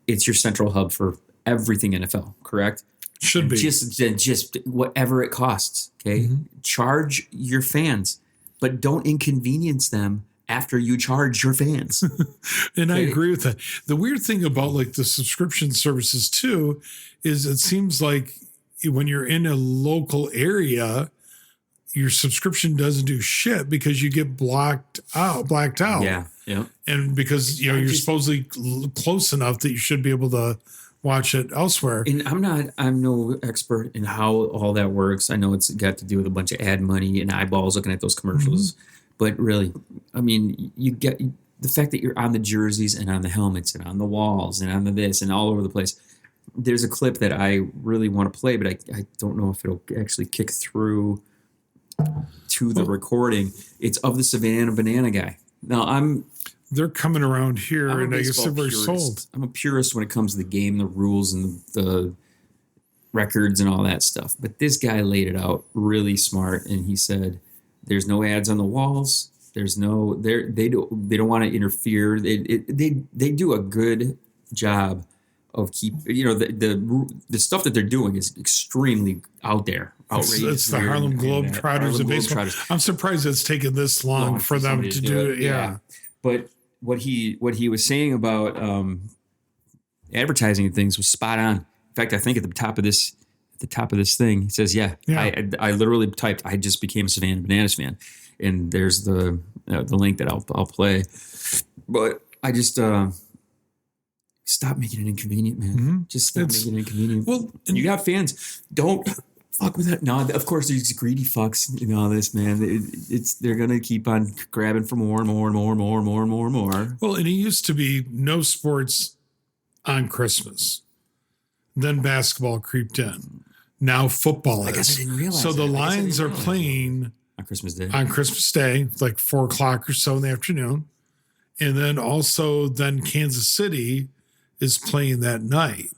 It's your central hub for everything NFL, correct? Should be just whatever it costs. Okay, charge your fans, but don't inconvenience them after you charge your fans. And I agree with that. The weird thing about like the subscription services too is it seems like when you're in a local area, your subscription doesn't do shit because you get blacked out. Yeah. And because you're supposedly close enough that you should be able to watch it elsewhere. And I'm no expert in how all that works. I know it's got to do with a bunch of ad money and eyeballs looking at those commercials. But really, I mean, you get the fact that you're on the jerseys and on the helmets and on the walls and on the this and all over the place. There's a clip that I really want to play, but I don't know if it'll actually kick through to the recording. It's of the Savannah Banana guy. Now they're coming around here, and I guess they're very sold. I'm a purist when it comes to the game, the rules, and the records and all that stuff. But this guy laid it out really smart, and he said, "There's no ads on the walls. There's no they don't want to interfere. They do a good job of the stuff that they're doing is extremely out there, outrageous. It's the Harlem Globetrotters of baseball. I'm surprised it's taken this long for them to do it. Yeah. But what he was saying about advertising and things was spot on. In fact, I think at the top of this thing, he says, I literally typed, I just became a Savannah Bananas fan. And there's the link that I'll play. But I just stop making it inconvenient, man. Just stop making it inconvenient. Well, you got fans. Don't fuck with that. No, of course there's greedy fucks and all this, man. They're gonna keep on grabbing for more and more and more and more and more and more and more. Well, and it used to be no sports on Christmas. Then basketball creeped in. Now football is. I guess I didn't realize so the Lions are playing on Christmas Day. On Christmas Day, like 4:00 or so in the afternoon. And then also Kansas City is playing that night.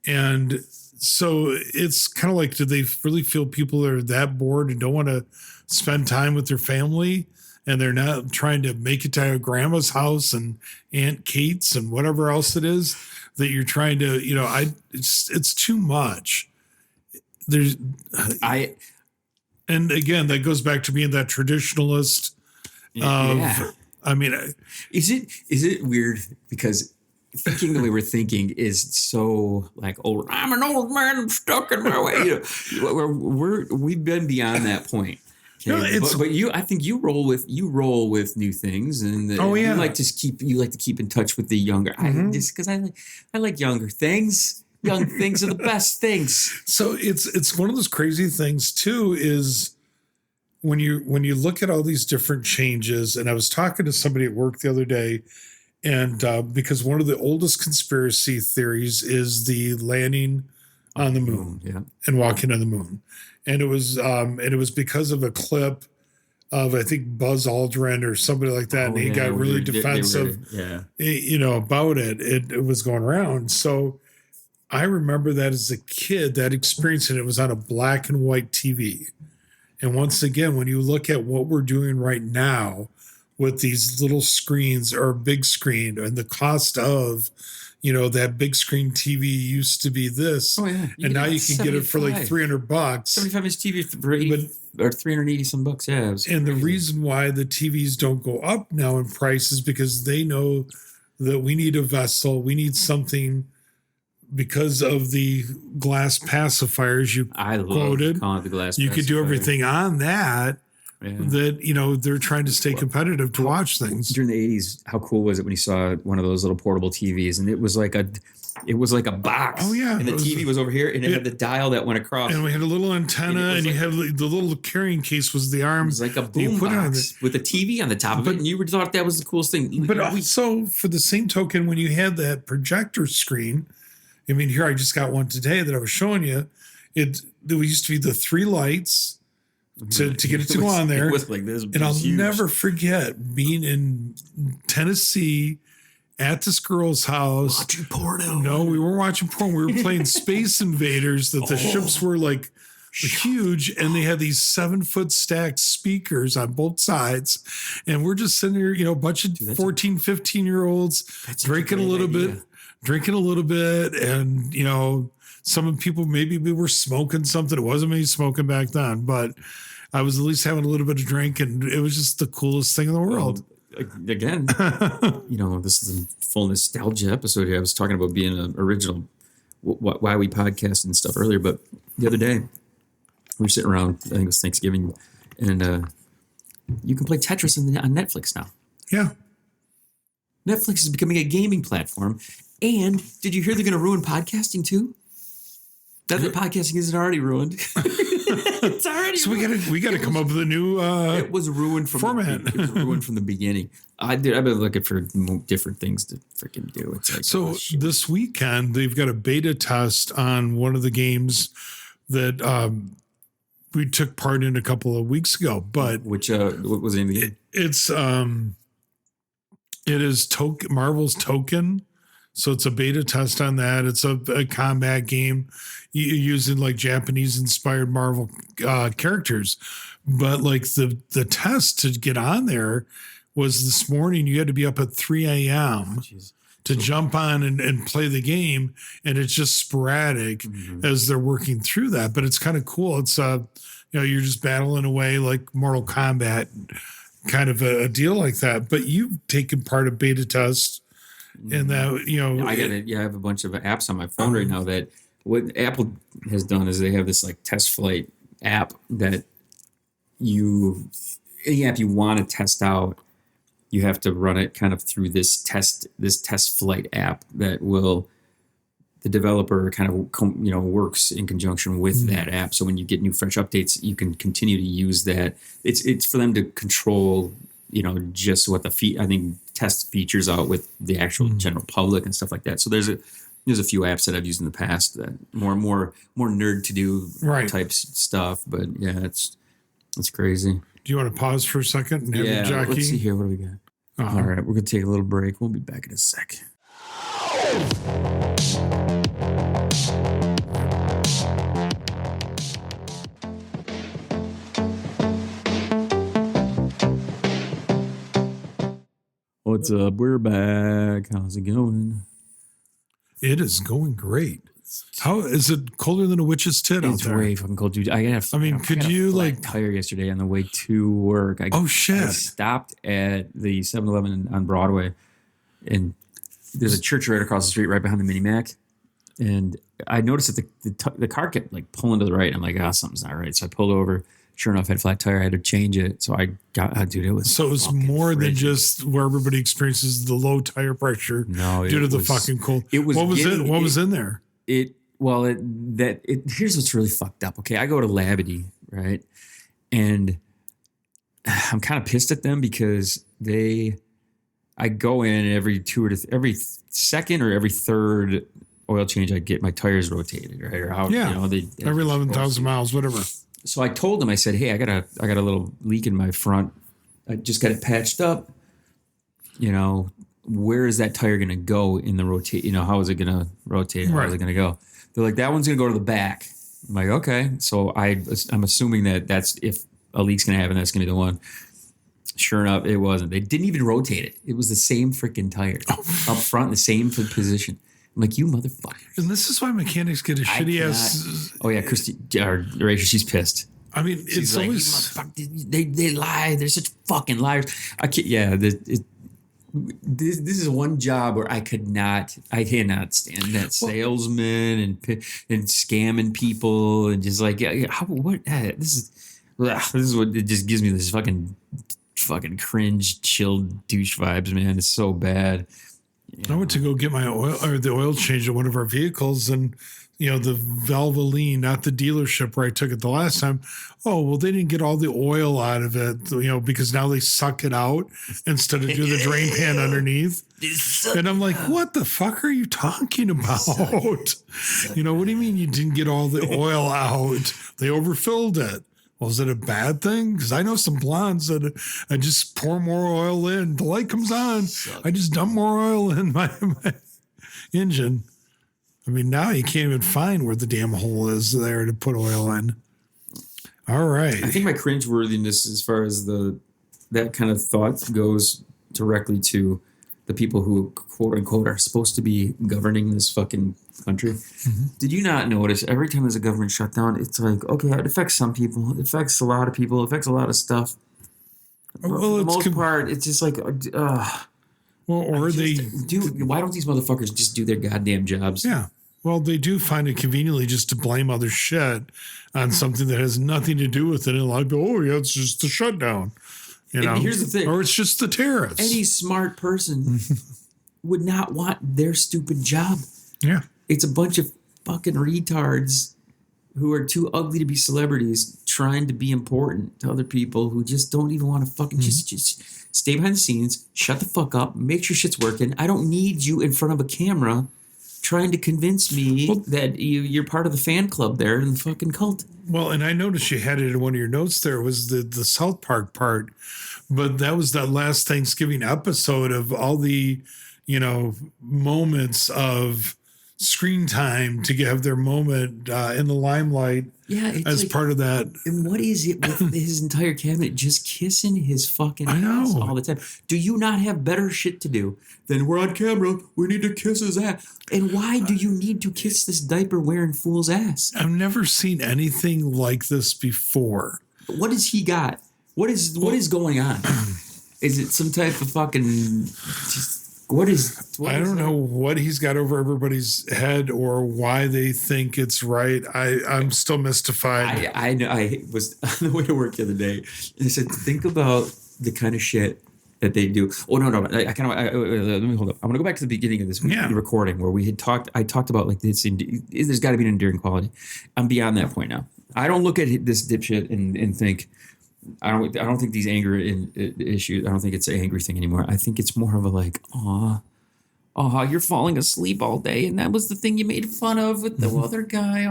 And so it's kind of like, do they really feel people are that bored and don't want to spend time with their family? And they're not trying to make it to grandma's house and Aunt Kate's and whatever else it is that you're trying to, it's too much. And again, that goes back to being that traditionalist I mean, is it weird because thinking the way we're thinking is so like, oh, I'm an old man, I'm stuck in my way. We've been beyond that point. Okay? No, but I think you roll with new things, and you like to keep in touch with the younger. Just because I like younger things. Young things are the best things. So it's one of those crazy things too. Is when you look at all these different changes, and I was talking to somebody at work the other day. And because one of the oldest conspiracy theories is the landing on the moon and walking on the moon. And it was because of a clip of, I think, Buzz Aldrin or somebody like that. And he got really defensive, about it. It was going around. So I remember that as a kid, that experience, and it was on a black and white TV. And once again, when you look at what we're doing right now, with these little screens or big screen, and the cost of, that big screen TV used to be this, and now you can get it for like $300. 75-inch TV for $380 some bucks. Yeah, and the reason why the TVs don't go up now in price is because they know that we need a vessel, we need something because of the glass pacifiers you quoted. The glass you pacifier. Could do everything on that. that, they're trying to stay competitive to watch things. During the 80s, how cool was it when you saw one of those little portable TVs and it was like a box. Oh, yeah. And the TV was over here and it had the dial that went across. And we had a little antenna and you had the little carrying case was the arm. It was like a boom box with a TV on the top of it. And you thought that was the coolest thing. But also, for the same token, when you had that projector screen, I mean, here I just got one today that I was showing you. There used to be the 3 lights to get it to go on there. It was like this. And I'll never forget being in Tennessee at this girl's house. Watching porno. No, we weren't watching porn. We were playing Space Invaders that the ships were like huge and they had these 7-foot stacked speakers on both sides. And we're just sitting there, a bunch of 14, 15-year-olds drinking a little bit. And, some people, maybe we were smoking something. It wasn't me smoking back then, but I was at least having a little bit of drink and it was just the coolest thing in the world. Again, this is a full nostalgia episode here. I was talking about being an original, why we podcast and stuff earlier, but the other day we were sitting around, I think it was Thanksgiving, and you can play Tetris on Netflix now. Yeah. Netflix is becoming a gaming platform. And did you hear they're going to ruin podcasting too? That the podcasting isn't already ruined. It's already so ruined. we got to come up with a new it was ruined from format. It was ruined from the beginning. I've been looking for different things to freaking do. It's like, so this weekend they've got a beta test on one of the games that we took part in a couple of weeks ago. But what was the name of the game? It is Marvel's Token. So it's a beta test on that. It's a combat game using like Japanese inspired Marvel characters. But like the test to get on there was this morning. You had to be up at 3 a.m. to jump on and play the game. And it's just sporadic as they're working through that. But it's kind of cool. It's, you're just battling away like Mortal Kombat, kind of a deal like that. But you've taken part of beta tests. And that, I have a bunch of apps on my phone right now that what Apple has done is they have this like test flight app that any app you want to test out, you have to run it kind of through this test flight app that the developer kind of, works in conjunction with that app. So when you get new fresh updates, you can continue to use that. It's for them to control, just what I think test features out with the actual general public and stuff like that. So there's a few apps that I've used in the past that more nerd to do type stuff. But yeah, it's crazy. Do you want to pause for a second and have Jackie? Let's see here. What do we got? All right, we're gonna take a little break. We'll be back in a sec. What's up? We're back. How's it going? It is going great. How is it colder than a witch's tit out there? It's way fucking cold, dude. Could you like tire yesterday on the way to work? I stopped at the 7-Eleven on Broadway, and there's a church right across the street, right behind the Maniac. And I noticed that the car kept like pulling to the right. I'm like, something's not right. So I pulled over. Sure enough, I had a flat tire. I had to change it. So I got, dude, it was so it's more frigid. Than just where everybody experiences the low tire pressure due to the fucking cold. It was. What was in there? Here's what's really fucked up. Okay, I go to Labadee, right, and I'm kind of pissed at them because I go in every second or every third oil change. I get my tires rotated, right, or how every 11,000 miles, whatever. So I told him, I said, hey, I got a little leak in my front. I just got it patched up. Where is that tire going to go in the rotate? How is it going to rotate? How is it going to go? They're like, that one's going to go to the back. I'm like, okay. So I'm assuming that's if a leak's going to happen, that's going to be the one. Sure enough, it wasn't. They didn't even rotate it. It was the same freaking tire up front, the same position. I'm like, you motherfuckers. And this is why mechanics get a shitty ass. Oh, yeah. Rachel, she's pissed. I mean, she's like, always. They lie. They're such fucking liars. I can't. Yeah. This is one job where I cannot stand that salesman and scamming people and just like, this is. This is what it just gives me, this fucking cringe, chilled douche vibes, man. It's so bad. I went to go get my the oil change at one of our vehicles, and the Valvoline, not the dealership where I took it the last time. Oh, well, they didn't get all the oil out of it, because now they suck it out instead of do the drain pan underneath. And I'm like, what the fuck are you talking about? What do you mean you didn't get all the oil out? They overfilled it. Well, is it a bad thing? Because I know some blondes that I just pour more oil in. The light comes on. I just dump more oil in my engine. I mean, now you can't even find where the damn hole is there to put oil in. All right. I think my cringeworthiness as far as that kind of thought goes directly to the people who, quote unquote, are supposed to be governing this fucking country. Mm-hmm. Did you not notice every time there's a government shutdown, it's like, okay, it affects some people. It affects a lot of people. It affects a lot of stuff. Well, for the most part, it's just like, well, or why don't these motherfuckers just do their goddamn jobs? Yeah. Well, they do find it conveniently just to blame other shit on something that has nothing to do with it. And a lot of people, oh, yeah, it's just the shutdown. And here's the thing. Or it's just the tariffs. Any smart person would not want their stupid job. Yeah. It's a bunch of fucking retards who are too ugly to be celebrities trying to be important to other people who just don't even want to fucking just stay behind the scenes, shut the fuck up, make sure shit's working. I don't need you in front of a camera trying to convince me that you're part of the fan club there in the fucking cult. Well, and I noticed you had it in one of your notes there was the South Park part, but that was that last Thanksgiving episode of all the, moments of screen time to have their moment in the limelight as part of that. And what is it with his entire cabinet just kissing his fucking ass all the time? Do you not have better shit to do than we're on camera, we need to kiss his ass? And why do you need to kiss this diaper-wearing fool's ass? I've never seen anything like this before. What has he got? What is going on? Is it some type of fucking... I don't know what he's got over everybody's head or why they think it's right. I'm still mystified. I know. I was on the way to work the other day, and I said, think about the kind of shit that they do. Oh, no. Let me hold up. I'm going to go back to the beginning of this recording where we had talked. I talked about like this. There's got to be an enduring quality. I'm beyond that point now. I don't look at this dipshit and think, I don't think these anger issues, I don't think it's an angry thing anymore. I think it's more of a like, you're falling asleep all day, and that was the thing you made fun of with the other guy.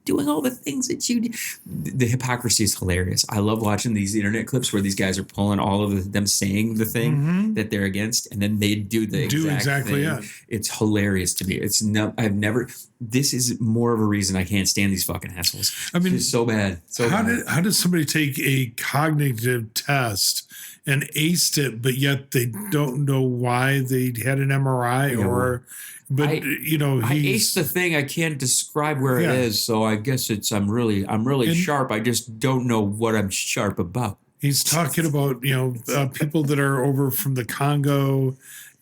Doing all the things that you do. The hypocrisy is hilarious. I love watching these internet clips where these guys are pulling all of them saying the thing that they're against, and then they do the exact thing. Yeah. It's hilarious to me. This is more of a reason I can't stand these fucking assholes. I mean, it's so bad. How does somebody take a cognitive test and aced it, but yet they don't know why they had an MRI I aced the thing. I can't describe where it is, so I guess I'm really sharp. I just don't know what I'm sharp about. He's talking about people that are over from the Congo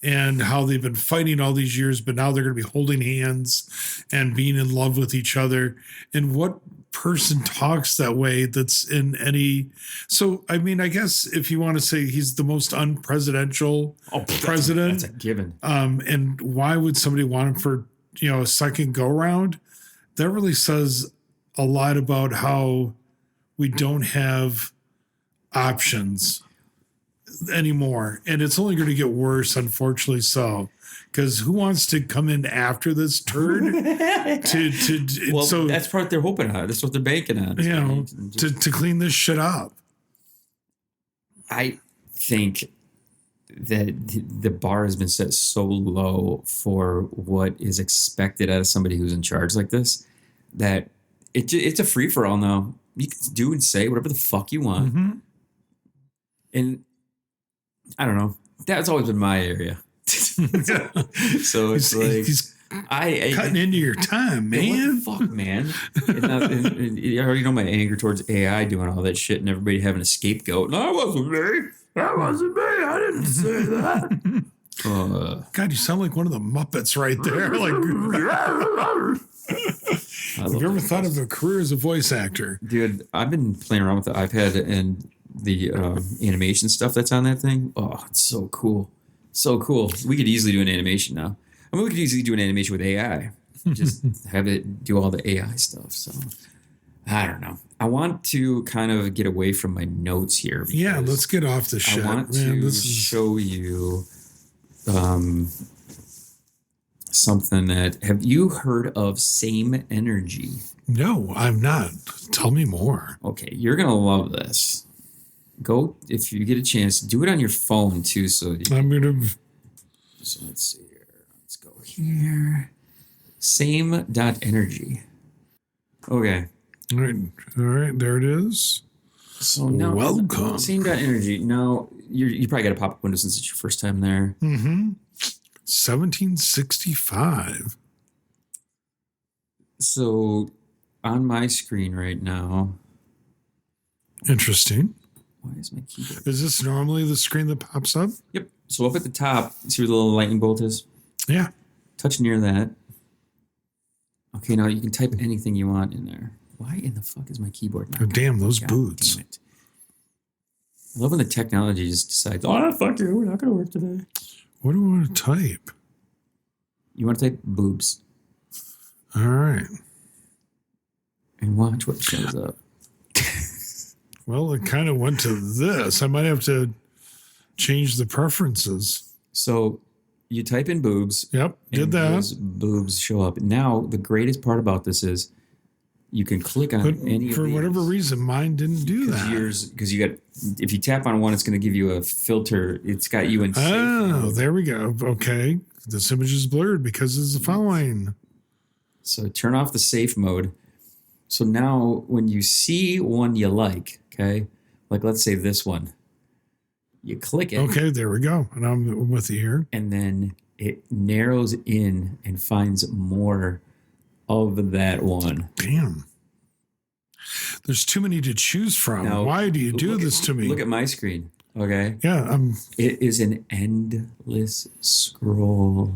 and how they've been fighting all these years, but now they're going to be holding hands and being in love with each other. And what person talks that way that's in any... So, I mean, I guess if you want to say he's the most unpresidential president... That's a given. And why would somebody want him for, a second go-round? That really says a lot about how we don't have options anymore, and it's only going to get worse, unfortunately. So, because who wants to come in after this turd? So that's what they're hoping on. That's what they're banking on. To clean this shit up. I think that the bar has been set so low for what is expected out of somebody who's in charge like this that it's a free for all now. You can do and say whatever the fuck you want, and I don't know. That's always been my area. So it's he's cutting into your time, man. What the fuck, man? And you already know my anger towards AI doing all that shit and everybody having a scapegoat. No, that wasn't me. I didn't say that. God, you sound like one of the Muppets right there. Like, Have you ever thought of a career as a voice actor? Dude, I've been playing around with the iPad and the animation stuff that's on that thing. Oh, it's so cool. So cool. We could easily do an animation now. I mean, we could easily do an animation with AI. Just have it do all the AI stuff. So, I don't know. I want to kind of get away from my notes here. Yeah, let's get off the shit. I want to show you something that... Have you heard of same.energy? No, I'm not. Tell me more. Okay, you're going to love this. Go, if you get a chance, do it on your phone too. So I'm going to... So let's see here. Let's go here. Same.energy. Okay. All right, there it is. So now, welcome. Same.energy. Now, you probably got a pop-up window since it's your first time there. 1765. So on my screen right now. Interesting. Why is my keyboard? Is this normally the screen that pops up? Yep. So up at the top, see where the little lightning bolt is? Yeah. Touch near that. Okay, now you can type anything you want in there. Why in the fuck is my keyboard not? Oh, damn, those God boots. Damn it. I love when the technology just decides, oh, fuck you, we're not going to work today. What do I want to type? You want to type boobs. All right. And watch what shows up. Well, it kind of went to this. I might have to change the preferences. So you type in boobs. Yep, did and that. Those boobs show up. Now, the greatest part about this is you can click on But any of for these. whatever reason, mine didn't do that. Because you got, if you tap on one, it's going to give you a filter. It's got you in safe Oh, mode. there we go. Okay. This image is blurred because it's the following. So turn off the safe mode. So now when you see one you like, okay, like let's say this one, you click it. Okay, there we go. And I'm with you here. And then it narrows in and finds more of that one. Damn. There's too many to choose from. Now, Why do you do this to me? Look at my screen, okay? Yeah, It is an endless scroll.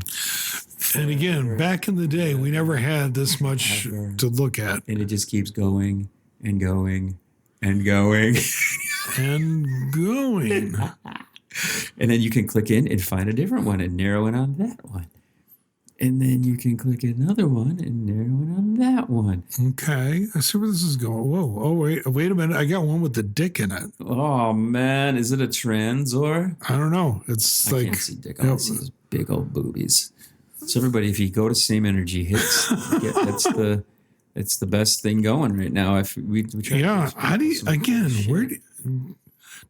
and again, back in the day, we never had this much to look at. And it just keeps going and going and going. And going. And then you can click in and find a different one and narrow in on that one. And then you can click another one and narrow in on that one. Okay, I see where this is going. Whoa, oh, wait a minute. I got one with the dick in it. Oh, man. Is it a trans or? I don't know. It's I like... can't see dick. I see those big old boobies. So everybody, if you go to same.energy, it's the best thing going right now. If we try how do you, again, where do you,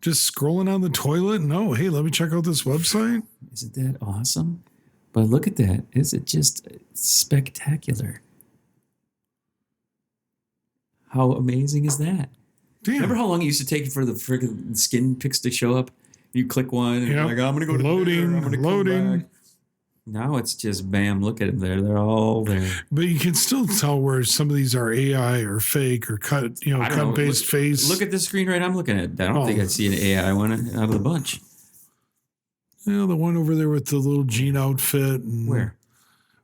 just scrolling on the toilet? No, hey, let me check out this website. Isn't that awesome? But look at that. Is it just spectacular? How amazing is that? Damn. Remember how long it used to take for the freaking skin pics to show up? You click one and you're like, I'm going to go to loading, I'm gonna loading. come back. Now it's just bam, look at them there. They're all there. But you can still tell where some of these are AI or fake or cut, cut and paste face. Look at the screen right I'm looking at. I don't think I see an AI one out of the bunch. Yeah, the one over there with the little jean outfit. And Where?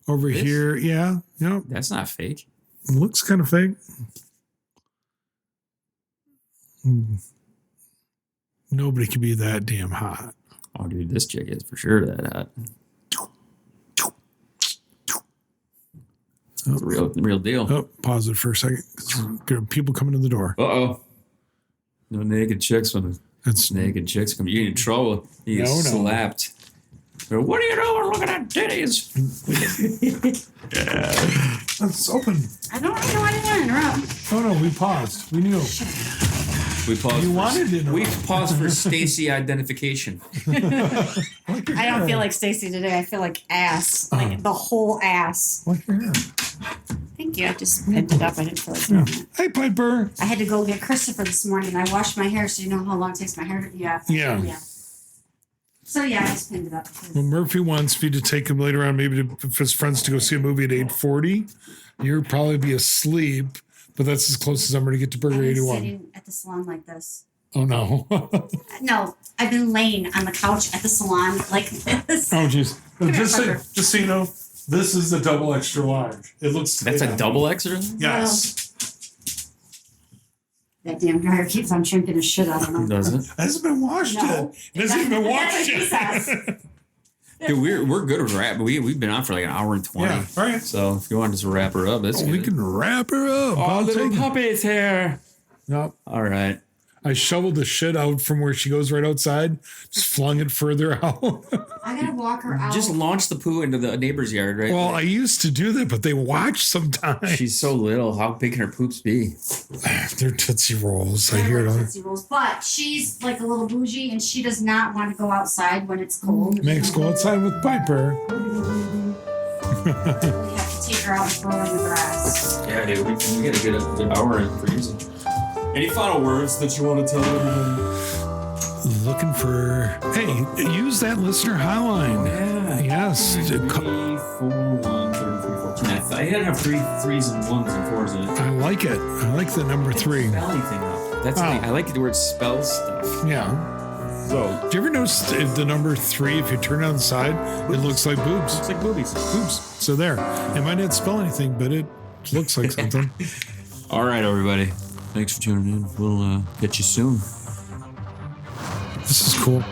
Over This? here. Yeah. Yep. That's not fake. Looks kind of fake. Nobody can be that damn hot. Oh, dude, this chick is for sure that hot. It's a real deal. Oh, pause it for a second. People coming in the door. Uh-oh. No naked chicks when That's naked chicks come. You get in trouble. You get No. slapped. Or, what are you doing looking at titties? It's open. I don't know why I didn't interrupt. Oh no, we paused. We knew. We paused. You wanted to interrupt. We paused for Stacy identification. I don't feel like Stacy today. I feel like ass. Like the whole ass. Look here. Thank you. I just picked it up. I didn't feel like doing it. Hey, Piper. I had to go get Christopher this morning. I washed my hair, so you know how long it takes my hair. Yeah. So yeah, I just pinned it up. Well, Murphy wants me to take him later on, maybe if his friends to go see a movie at 8:40. You'll probably be asleep, but that's as close as I'm going to get to I've Burger been 81. sitting at the salon like this. Oh no. No, I've been laying on the couch at the salon like this. Oh jeez. here, Just Piper. so you know, This is the double extra large. It looks. That's a double extra? Yes. That damn dryer keeps on shrinking his shit out of him. Does it? It hasn't been washed No. yet. It hasn't even been washed yet. Dude, we're good with wrap. We've been on for like an hour and 20. Yeah, all right. So if you want us to wrap her up, that's We good. can wrap her up. Oh, I'll little take it. puppy's here. Yep. All right. I shoveled the shit out from where she goes right outside, just flung it further out. I gotta walk her out. Just launch the poo into the neighbor's yard, right? Well, I used to do that, but they watch sometimes. She's so little. How big can her poops be? They're Tootsie Rolls. I They're hear it like all. Tootsie Rolls. But she's like a little bougie, and she does not want to go outside when it's cold. Max, go outside with Piper. We have to take her out and throw her in the grass. Yeah, dude. We get a good hour in for using. Any final words that you want to tell everyone? Looking for, hey, use that listener hotline. Yeah. Yes. 3, 4, 1, 3, 4, 2. I had enough 3s and 1s and 4s in it. I like it. I like the number 3. Spelling thing though. That's the thing. I like the word spell stuff. Yeah. So Do you ever notice if the number 3, if you turn it on the side, it looks like boobs? it's like movies. Boobs. So there. It might not spell anything, but it looks like something. All right, everybody. Thanks for tuning in. We'll catch you soon. This is cool.